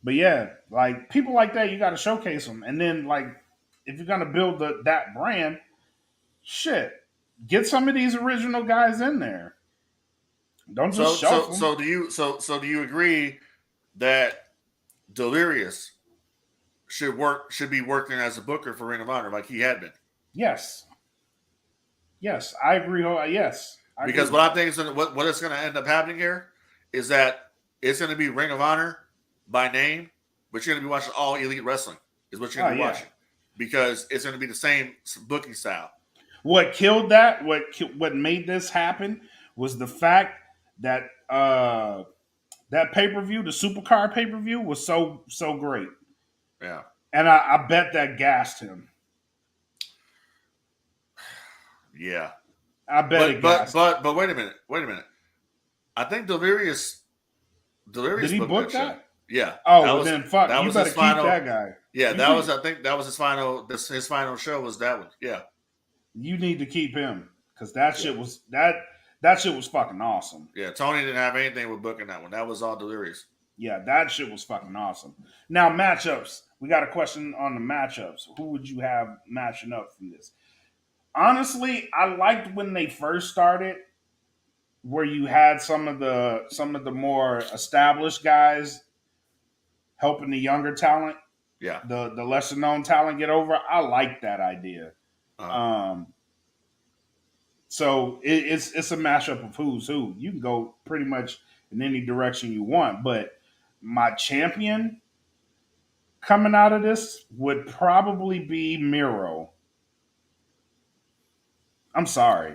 But yeah, like people like that, you got to showcase them. And then, like, if you're gonna build that brand, shit, get some of these original guys in there. Don't just shuffle. So do you agree that Delirious should be working as a booker for Ring of Honor like he had been? Yes, I agree. Yes, because what I think is what is going to end up happening here is that it's going to be Ring of Honor by name, but you're going to be watching all Elite Wrestling is what you're going to be watching because it's going to be the same booking style. What killed that? What made this happen was the fact that that pay-per-view, the Supercard pay-per-view, was so great. Yeah, and I bet that gassed him. Yeah, I bet it gassed. But wait a minute. I think Delirious. Did he book that? Yeah. Oh, then fuck. You better keep that guy. Yeah, I think that was his final. His final show was that one. Yeah. You need to keep him because that shit was that shit was fucking awesome. Yeah, Tony didn't have anything with booking that one. That was all Delirious. Yeah, that shit was fucking awesome. Now matchups. We got a question on the matchups. Who would you have matching up from this? Honestly, I liked when they first started, where you had some of the more established guys helping the younger talent, the lesser known talent get over. I like that idea. So it's a mashup of who's who. You can go pretty much in any direction you want, but my champion coming out of this would probably be Miro. I'm sorry.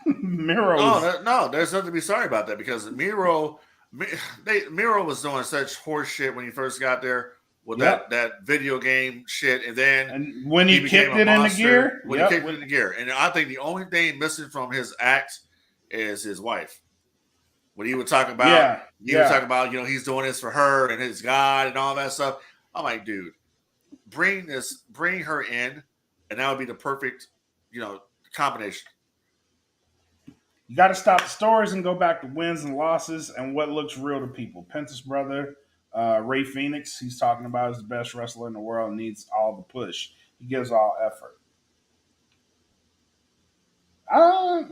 Miro. No, there's nothing to be sorry about that because Miro was doing such horse shit when he first got there with that video game shit, and then when he kicked it in the gear, he kicked it in the gear, and I think the only thing missing from his act is his wife. When he would talk about, would talk about, he's doing this for her and his God and all that stuff. I'm like, dude, bring her in, and that would be the perfect, combination. You got to stop the stories and go back to wins and losses and what looks real to people. Penta's brother, Ray Phoenix, he's talking about is the best wrestler in the world, needs all the push. He gives all effort.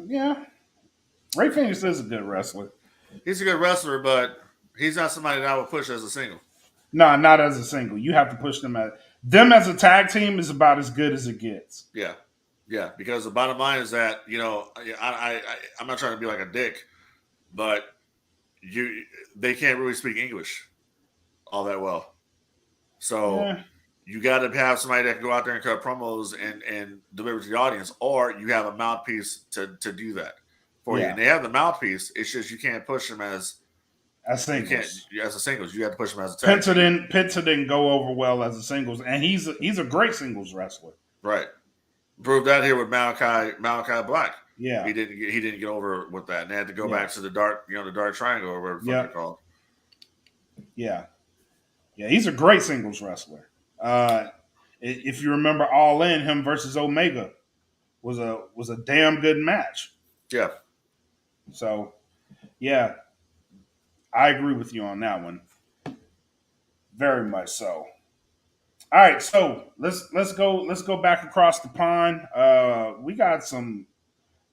Yeah. Ray Phoenix is a good wrestler. He's a good wrestler, but he's not somebody that I would push as a single. No, not as a single. You have to push them as a tag team is about as good as it gets. Yeah. Yeah, because the bottom line is that, I'm not trying to be like a dick, but they can't really speak English all that well. So you got to have somebody that can go out there and cut promos and deliver to the audience, or you have a mouthpiece to do that for you. And they have the mouthpiece. It's just you can't push them as singles. As a singles, you have to push them as a tag. Penta didn't go over well as a singles, and he's a great singles wrestler. Right. Proved that here with Malachi Black. Yeah. He didn't get over with that. And they had to go back to the dark triangle or whatever they're called. Yeah. Yeah, he's a great singles wrestler. If you remember All In, him versus Omega was a damn good match. Yeah. So, yeah. I agree with you on that one. Very much so. All right, so let's go back across the pond. We got some.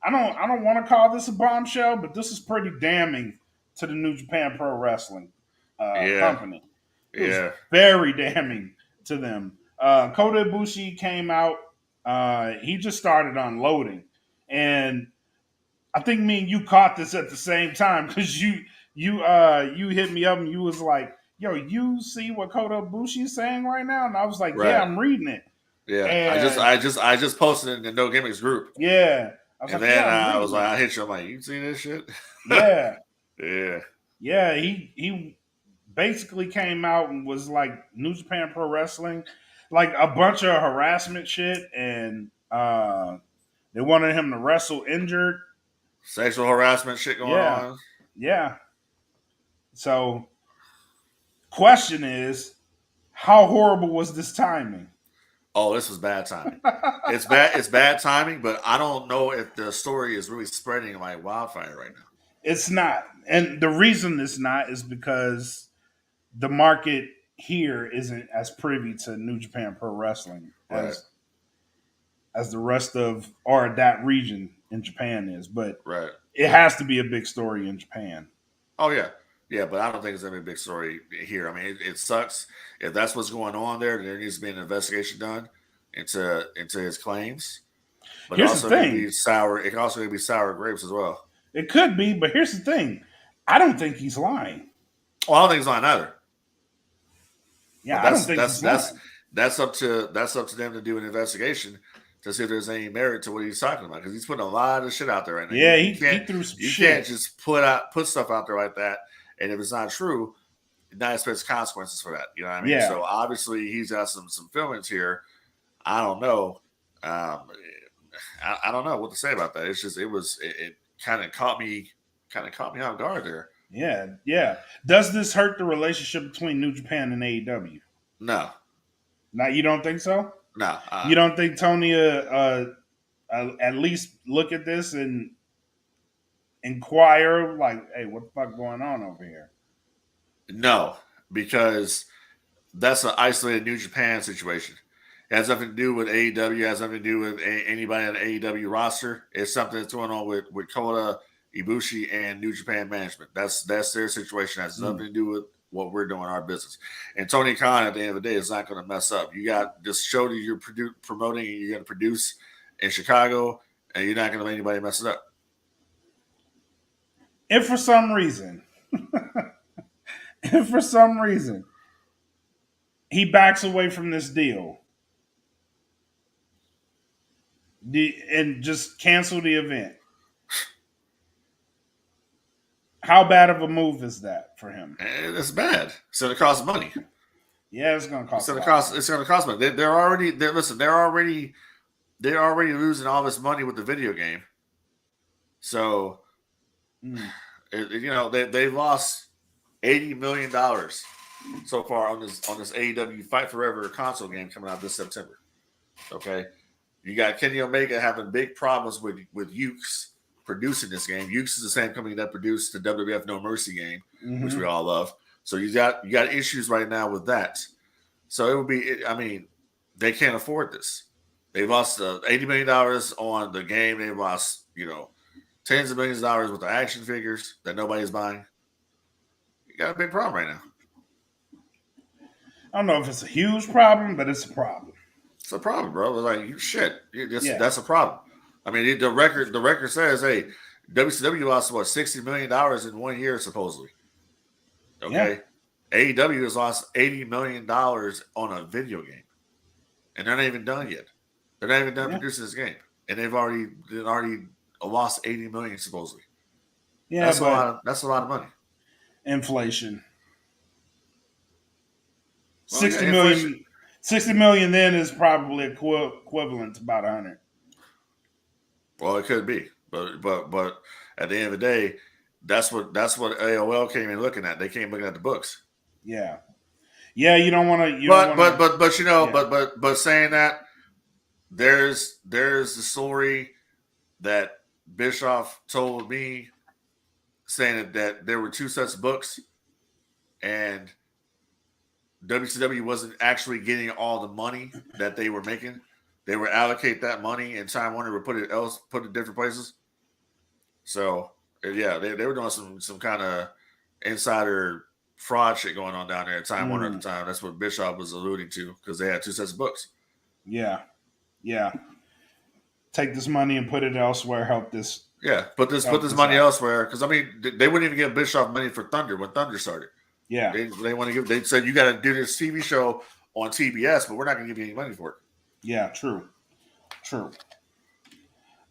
I don't want to call this a bombshell, but this is pretty damning to the New Japan Pro Wrestling company. It was very damning to them. Kota Ibushi came out. He just started unloading, and I think me and you caught this at the same time because you hit me up and you was like, yo, you see what Kota Ibushi is saying right now? And I was like, yeah, I'm reading it. Yeah, and I just posted it in the No Gimmicks group. Yeah. I was like, I hit you. I'm like, you seen this shit? Yeah. Yeah. Yeah, he basically came out and was like New Japan Pro Wrestling, like a bunch of harassment shit, and they wanted him to wrestle injured. Sexual harassment shit going on. Yeah. So, question is, how horrible was this timing? Oh, this was bad timing. It's bad timing, but I don't know if the story is really spreading like wildfire right now. It's not. And the reason it's not is because the market here isn't as privy to New Japan Pro Wrestling as the rest of or that region in Japan is. But it has to be a big story in Japan. Oh, yeah. Yeah, but I don't think it's going to be a big story here. I mean, it sucks. If that's what's going on there needs to be an investigation done into his claims. But here's the thing. It can also be sour grapes as well. It could be, but here's the thing. I don't think he's lying. Well, I don't think he's lying either. Yeah, I don't think he's lying. That's up to them to do an investigation to see if there's any merit to what he's talking about, because he's putting a lot of shit out there right now. Yeah, he threw some shit. You can't just put stuff out there like that, and if it's not true, not expect consequences for that. You know what I mean? Yeah. So obviously he's got some feelings here. I don't know. I don't know what to say about that. It's just it kind of caught me off guard there. Yeah. Does this hurt the relationship between New Japan and AEW? No. Now, you don't think so? No. You don't think Tony at least look at this and inquire, like, hey, what the fuck going on over here? No, because that's an isolated New Japan situation. It has nothing to do with AEW. It has nothing to do with anybody on the AEW roster. It's something that's going on with Kota Ibushi and New Japan management. That's their situation. It has nothing to do with what we're doing in our business. And Tony Khan, at the end of the day, is not going to mess up. You got this show that you're promoting and you're going to produce in Chicago, and you're not going to let anybody mess it up. If for some reason he backs away from this deal and just cancel the event, how bad of a move is that for him? It's bad. It's going to cost money. Yeah, it's going to cost. It's going to cost money. They're already losing all this money with the video game. So, they've lost $80 million so far on this AEW Fight Forever console game coming out this September. Okay, you got Kenny Omega having big problems with Ukes producing this game. Ukes is the same company that produced the WWF No Mercy game, which we Mhm. all love. So you got issues right now with that. So it would be. I mean, they can't afford this. They lost $80 million on the game. They lost, tens of millions of dollars with the action figures that nobody's buying. You got a big problem right now. I don't know if it's a huge problem, but it's a problem. It's a problem, bro. Like shit. Yeah. That's a problem. I mean, the record says, hey, WCW lost what $60 million in 1 year supposedly. Okay, AEW has lost $80 million on a video game, and they're not even done yet. They're not even done producing this game, and they've already lost $80 million supposedly. Yeah, that's a lot of money. Inflation. Well, 60 million. 60 million then is probably equivalent to about 100. Well, it could be, but at the end of the day, that's what AOL came in looking at. They came looking at the books. Yeah, you don't want to. But saying that, there's the story that Bischoff told me, saying that there were two sets of books, and WCW wasn't actually getting all the money that they were making. They would allocate that money, and Time Warner would put it different places. So yeah, they were doing some kind of insider fraud shit going on down there at Time Warner at the time. That's what Bischoff was alluding to, because they had two sets of books. Yeah. Take this money and put it elsewhere. Help this. Yeah, put this money elsewhere, because I mean they wouldn't even give Bischoff money for Thunder when Thunder started. Yeah, they want to give. They said you got to do this TV show on TBS, but we're not going to give you any money for it. Yeah, true. But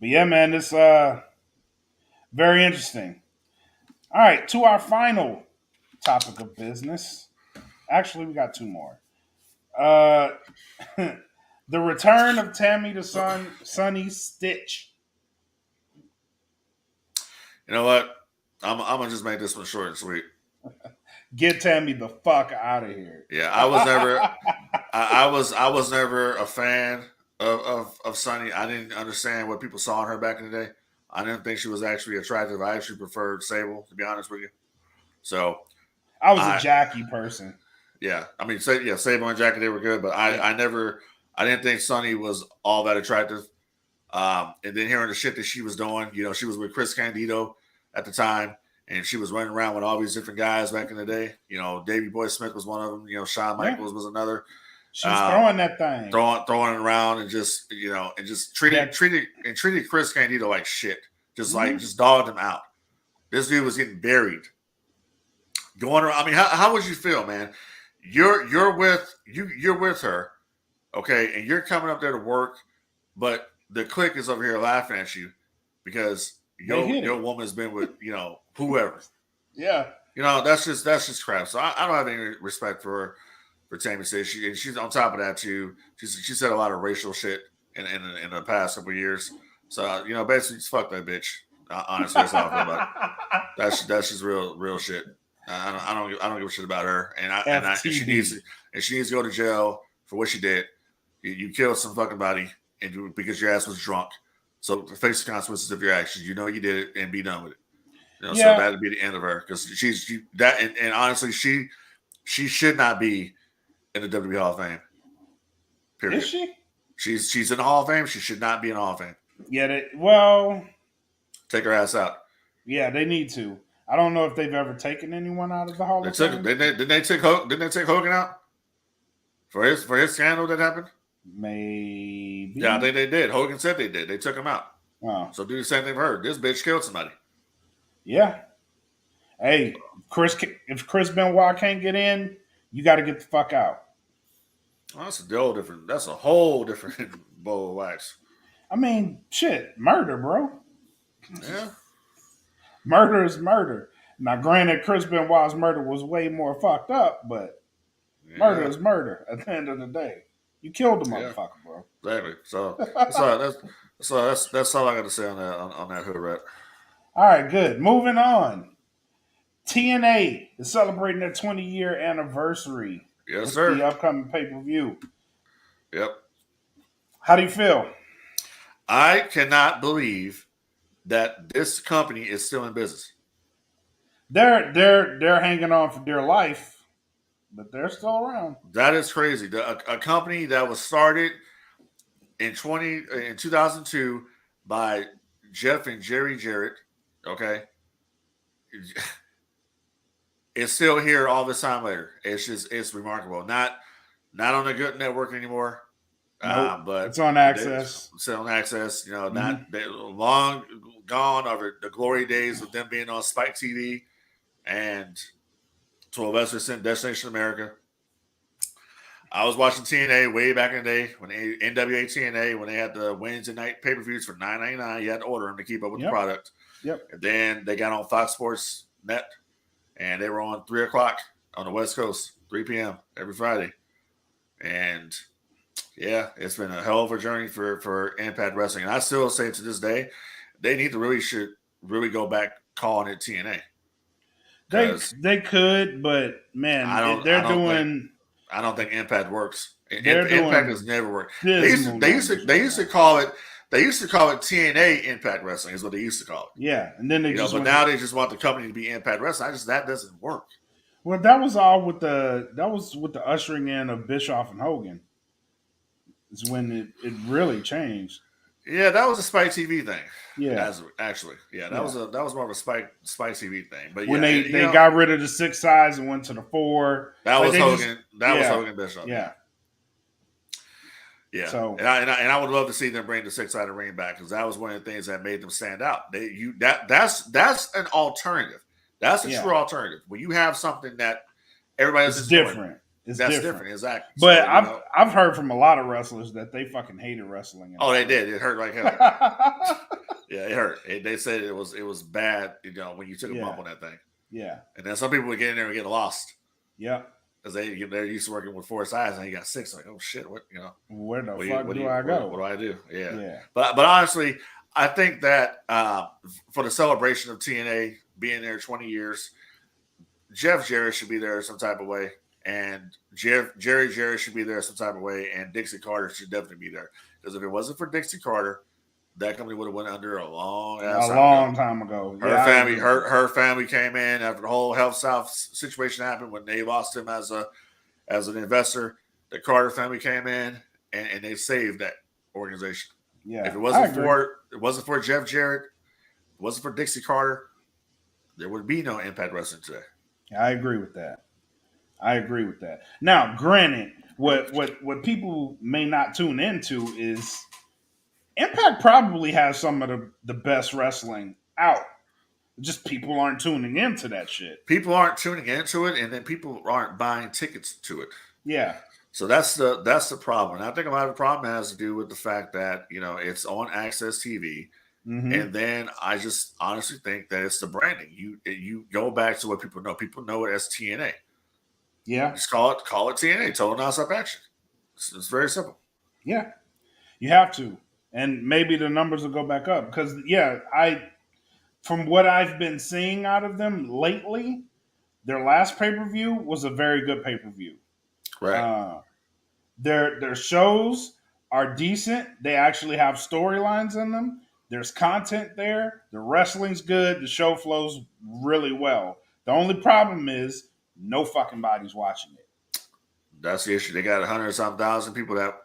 yeah, man, it's very interesting. All right, to our final topic of business. Actually, we got two more. The return of Tammy to Sonny Stitch. You know what? I'm gonna just make this one short and sweet. Get Tammy the fuck out of here. Yeah, I was never, I was never a fan of Sonny. I didn't understand what people saw in her back in the day. I didn't think she was actually attractive. I actually preferred Sable, to be honest with you. So I was a Jackie person. Yeah, I mean, Sable and Jackie, they were good, but I didn't think Sonny was all that attractive. And then hearing the shit that she was doing, she was with Chris Candido at the time, and she was running around with all these different guys back in the day. Davey Boy Smith was one of them. Shawn Michaels was another. She was throwing that thing, throwing it around, and just treated Chris Candido like shit, just dogged him out. This dude was getting buried. Going around. I mean, how would you feel, man? You're with her, okay, and you're coming up there to work, but the clique is over here laughing at you because your woman's been with whoever. Yeah, that's just crap. So I don't have any respect for Tammy Stitch. She's on top of that too. She said a lot of racial shit in the past couple of years. So basically, just fuck that bitch. Honestly, that's all I feel about it. That's just real shit. I don't give a shit about her, and she needs to go to jail for what she did. You killed some fucking body, and because your ass was drunk. So face the consequences of your actions. You did it, and be done with it. So that'd be the end of her, because and honestly, she should not be in the WWE Hall of Fame. Period. Is she? She's in the Hall of Fame. She should not be in the Hall of Fame. Yeah. Take her ass out. Yeah, they need to. I don't know if they've ever taken anyone out of the Hall of Fame. Didn't they take Hogan out for his scandal that happened? Maybe. Yeah, I think they did. Hogan said they did. They took him out. Oh. So do the same thing for her. This bitch killed somebody. Yeah. Hey, if Chris Benoit can't get in, you got to get the fuck out. Well, that's a whole different bowl of wax. I mean, shit, murder, bro. Yeah. Murder is murder. Now, granted, Chris Benoit's murder was way more fucked up, but murder is murder at the end of the day. You killed the motherfucker, bro. Exactly. So that's all I got to say on that hood rat. All right, good. Moving on. TNA is celebrating their 20-year anniversary. Yes, sir. The upcoming pay-per-view. Yep. How do you feel? I cannot believe that this company is still in business. They're hanging on for dear life, but they're still around. That is crazy. A company that was started in 2002 by Jeff and Jerry Jarrett, okay, it's still here all this time later. It's remarkable. Not on a good network anymore. Nope, But it's on Access. It's on Access. Mhm. They long gone are the glory days of them being on Spike TV and to a lesser extent Destination America. I was watching TNA way back in the day when NWA TNA when they had the Wednesday night pay-per-views for $9.99. You had to order them to keep up with the product. Yep. And then they got on Fox Sports Net and they were on 3 o'clock on the West Coast, 3 p.m. every Friday. And yeah, it's been a hell of a journey for Impact Wrestling. And I still say to this day, they should really go back calling it TNA. They could, but man, I don't think Impact works. Impact has never worked. They used to call it TNA Impact Wrestling is what they used to call it. Yeah, and then now they just want the company to be Impact Wrestling. That doesn't work. Well, that was with the ushering in of Bischoff and Hogan. Is when it really changed. Yeah, that was a Spike TV thing. Yeah, that was more of a Spike TV thing. But when they got rid of the 6 sides and went to the 4, that was Hogan. Was Hogan Bischoff. Yeah. Yeah. So and I would love to see them bring the 6-sided ring back because that was one of the things that made them stand out. That's an alternative. That's a true alternative. When you have something that everybody else is different. That's different, exactly. But I've heard from a lot of wrestlers that they fucking hated wrestling. Oh, they did. It hurt like hell. Yeah, it hurt. They said it was bad. When you took a bump on that thing. Yeah. And then some people would get in there and get lost. Yeah. Because they're used to working with 4 sides and you got 6. Like, oh shit, what Where the fuck do I go? What do I do? Yeah. But honestly, I think that for the celebration of TNA being there 20 years, Jeff Jarrett should be there some type of way. And Jerry Jarrett should be there some type of way, and Dixie Carter should definitely be there. Because if it wasn't for Dixie Carter, that company would have went under a long time ago. Her family came in after the whole Health South situation happened when they lost him as an investor. The Carter family came in and they saved that organization. Yeah, if it wasn't for Jeff Jarrett, it wasn't for Dixie Carter, there would be no Impact Wrestling today. I agree with that. Now, granted, what people may not tune into is Impact probably has some of the best wrestling out. Just people aren't tuning into that shit. People aren't tuning into it, and then people aren't buying tickets to it. Yeah. So that's the problem. And I think a lot of the problem has to do with the fact that it's on Access TV. Mm-hmm. And then I just honestly think that it's the branding. You go back to what people know. People know it as TNA. Yeah. Just call it TNA, Total Nonstop Action. It's very simple. Yeah. You have to. And maybe the numbers will go back up. Because, from what I've been seeing out of them lately, their last pay-per-view was a very good pay-per-view. Right. Their shows are decent. They actually have storylines in them. There's content there. The wrestling's good. The show flows really well. The only problem is no fucking body's watching it. That's the issue. They got 100-some-thousand people that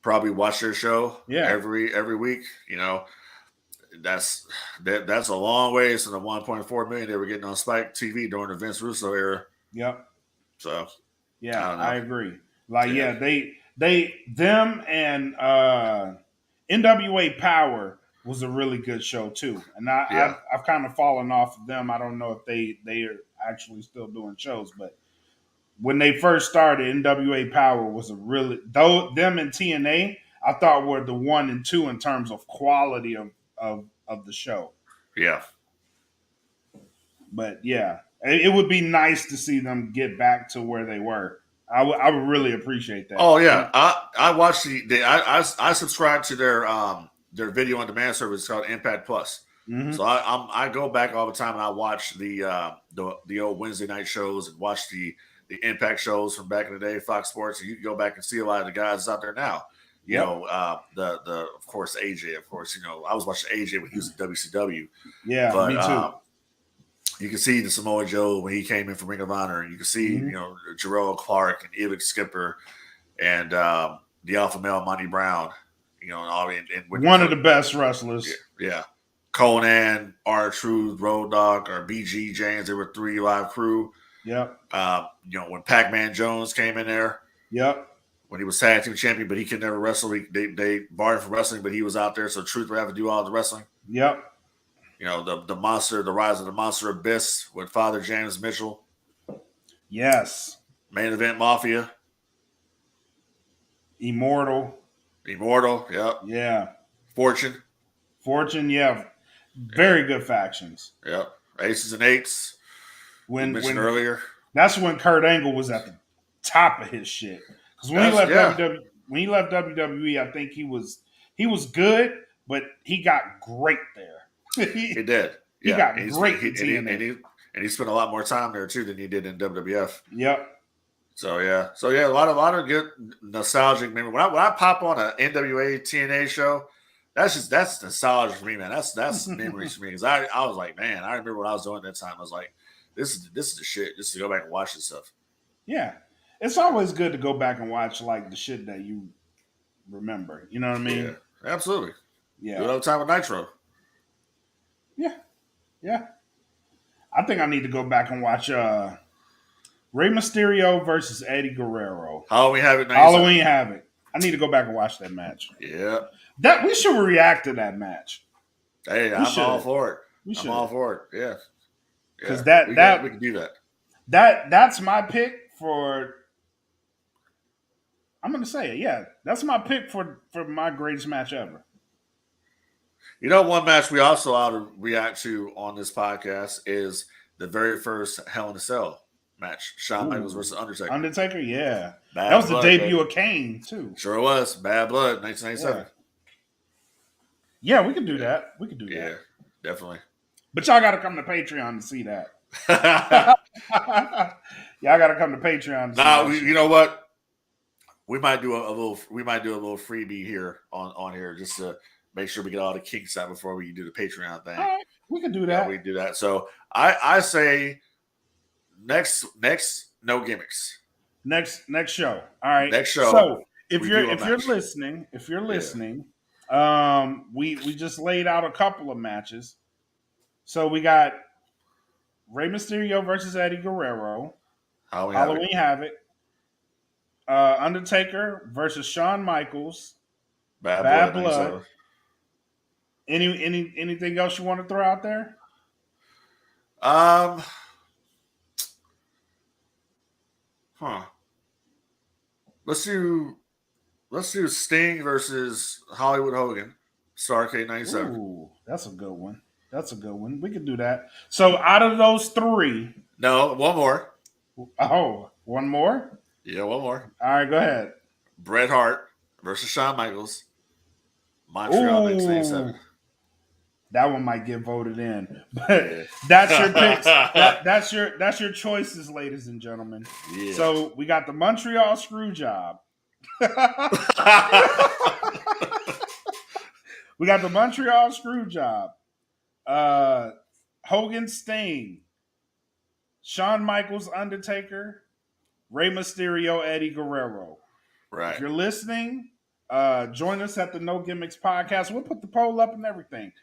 probably watch their show every week. That's a long ways from the 1.4 million they were getting on Spike TV during the Vince Russo era. Yep. So I agree. Them and NWA Power was a really good show too, and I've kind of fallen off of them. I don't know if they are actually still doing shows, but when they first started, NWA Power was them and TNA I thought were the 1 and 2 in terms of quality of the show. Yeah, but it would be nice to see them get back to where they were. I would really appreciate that. Oh yeah, I watched I subscribe to their video on demand service called Impact Plus. Mm-hmm. So I go back all the time and I watch the old Wednesday night shows and watch the Impact shows from back in the day, Fox Sports. And you can go back and see a lot of the guys out there now. You know, the of course AJ, of course, you know, I was watching AJ when he was in WCW. Yeah, But me too. you can see the Samoa Joe when he came in from Ring of Honor, and you can see, you know, Jarrell Clark and Elix Skipper and the Alpha Male Monty Brown, you know, and all and one of the best wrestlers. Yeah. Conan, R-Truth, Road Dogg, or BG James, they were 3 Live Crew. Yep. You know, when Pac-Man Jones came in there. Yep. When he was tag team champion, but he could never wrestle. They barred him from wrestling, but he was out there, so Truth would have to do all the wrestling. Yep. You know, the monster, the rise of the monster abyss with Father James Mitchell. Yes. Main Event Mafia. Immortal. Yep. Yeah. Fortune, yeah. Very good factions. Yep. Aces and Eights. When mentioned earlier. That's when Kurt Angle was at the top of his shit. Because when he left WWE, I think he was good, but he got great there. He did. He got great and he spent a lot more time there too than he did in WWF. Yep. So yeah, a lot of good nostalgic memory. When I pop on an NWA TNA show, that's nostalgia for me, man. That's memories for me because I was like, man, I remember what I was doing at that time. I was like, this is the shit. Just to go back and watch this stuff. Yeah, it's always good to go back and watch like the shit that you remember. You know what I mean? Yeah, absolutely. Yeah, do it all the time with Nitro. Yeah. I think I need to go back and watch Rey Mysterio versus Eddie Guerrero. Halloween Havoc. I need to go back and watch that match. Yeah. That we should react to that match. Hey, I'm all for it. I'm all for it. Yeah. Because we can do that. That's my pick for. I'm gonna say it. Yeah, that's my pick for my greatest match ever. You know, one match we also ought to react to on this podcast is the very first Hell in a Cell match. Shawn Michaels versus Undertaker. Yeah. Bad that was Blood, the debut baby. of Kane, too. Sure was. Bad Blood, 1997. Yeah, we could do that. Yeah, definitely. But y'all got to come to Patreon to see that. Y'all got to come to Patreon to see that. You know what? We might do a little freebie here on here just to make sure we get all the kinks out before we do the Patreon thing. All right, we can do that. Yeah, we can do that. So I say next no gimmicks. Next show. All right. Next show. So if you're listening, we just laid out a couple of matches. So we got Rey Mysterio versus Eddie Guerrero. Halloween Havoc. Undertaker versus Shawn Michaels. Bad Blood. Anything else you want to throw out there? Let's do Sting versus Hollywood Hogan. Starrcade 97. Ooh, that's a good one. We could do that. So out of those three. No, one more. Oh, one more? Yeah, one more. All right, go ahead. Bret Hart versus Shawn Michaels. Montreal 1987. That one might get voted in, but that's your picks. That's your choices, ladies and gentlemen. Yeah. So we got the Montreal Screwjob. We got the Montreal Screwjob. Hogan Sting. Shawn Michaels Undertaker. Rey Mysterio Eddie Guerrero. Right. If you're listening, join us at the No Gimmicks podcast. We'll put the poll up and everything.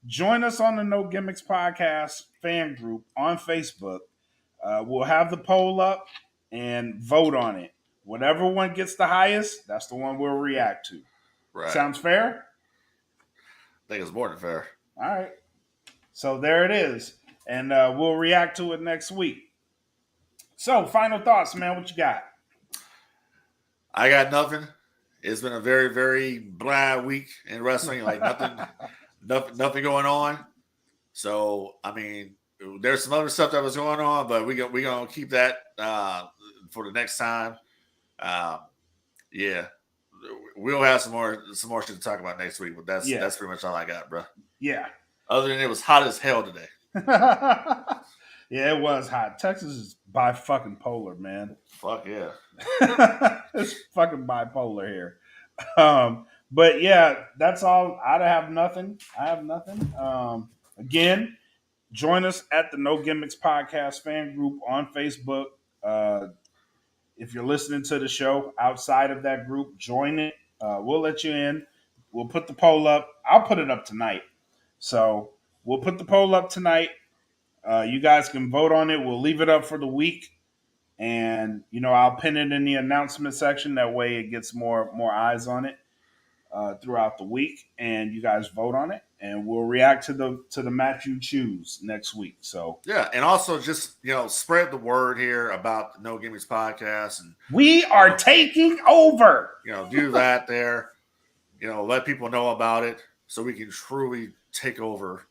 Join us on the No Gimmicks podcast fan group on Facebook. We'll have the poll up and vote on it. Whatever one gets the highest, that's the one we'll react to. Right. Sounds fair? I think it's more than fair. All right. So there it is. And we'll react to it next week. So, final thoughts, man. What you got? I got nothing. It's been a very, very blah week in wrestling. Like nothing going on. So, I mean, there's some other stuff that was going on, but we're gonna keep that for the next time. Yeah, we'll have some more shit to talk about next week. But that's pretty much all I got, bro. Yeah. Other than it was hot as hell today. Yeah, it was hot. Texas is fucking polar, man. Fuck yeah. It's fucking bipolar here. But yeah, that's all. I have nothing. Again, join us at the No Gimmicks Podcast fan group on Facebook. If you're listening to the show outside of that group, join it. We'll let you in. We'll put the poll up. I'll put it up tonight. So we'll put the poll up tonight. You guys can vote on it. We'll leave it up for the week. And I'll pin it in the announcement section. That way, it gets more eyes on it throughout the week, and you guys vote on it, and we'll react to the match you choose next week. So yeah, and also just spread the word here about the No Gimmicks podcast, and we are taking over. Do that there. Let people know about it so we can truly take over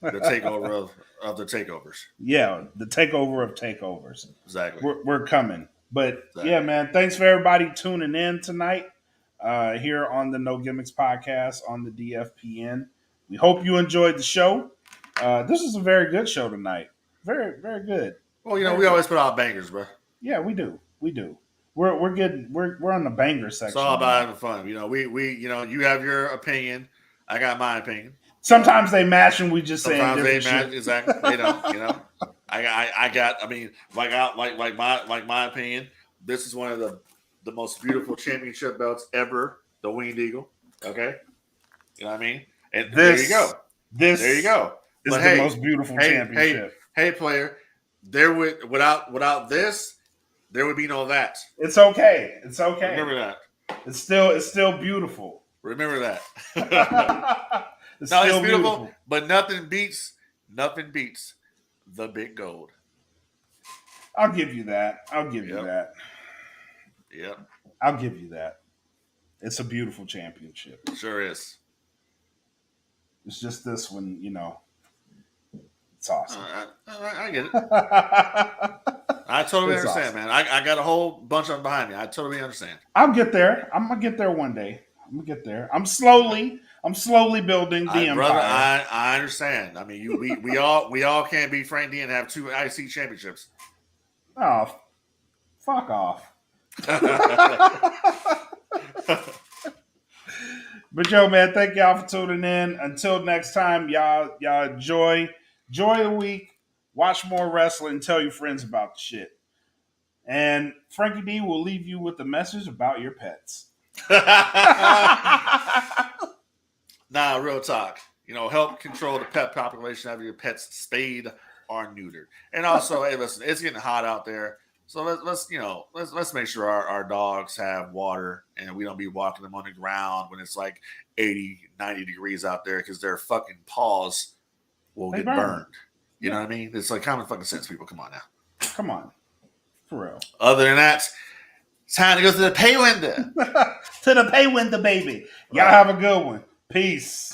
the takeover of the takeovers. Yeah, the takeover of takeovers. Exactly. We're coming. But yeah, man, thanks for everybody tuning in tonight here on the No Gimmicks podcast on the DFPN. We hope you enjoyed the show. This is a very good show tonight. Very, very good. Well, we always put out bangers, bro. Yeah, we do. We're good. We're on the banger section. It's all about having fun. We you have your opinion. I got my opinion. Sometimes they match, and we just say different shit. Exactly. They don't. I got. I mean, like my opinion. This is one of the most beautiful championship belts ever. The Winged Eagle. Okay. You know what I mean? And there you go. There you go. Is the most beautiful championship. Hey, player. Without this, there would be no that. It's okay. Remember that. It's still beautiful. Remember that. It's beautiful, but nothing beats the big gold. I'll give you that. Yep. I'll give you that. It's a beautiful championship. It sure is. It's just this one, it's awesome. I get it. I totally understand, awesome. Man. I got a whole bunch of them behind me. I totally understand. I'll get there. I'm gonna get there one day. I'm slowly building the empire. Brother, I understand. I mean, we all can't be Frank D and have 2 IC championships. Oh, fuck off. But yo, man, thank y'all for tuning in. Until next time, y'all enjoy the week. Watch more wrestling. Tell your friends about the shit. And Frankie D will leave you with a message about your pets. Nah, real talk. Help control the pet population. Have your pets spayed or neutered. And also, hey, listen, it's getting hot out there. So let's make sure our dogs have water and we don't be walking them on the ground when it's like 80, 90 degrees out there because their fucking paws will get burned. You know what I mean? It's like common fucking sense, people. Come on now. Come on. For real. Other than that, it's time to go to the pay window. To the pay window, baby. Y'all have a good one. Peace.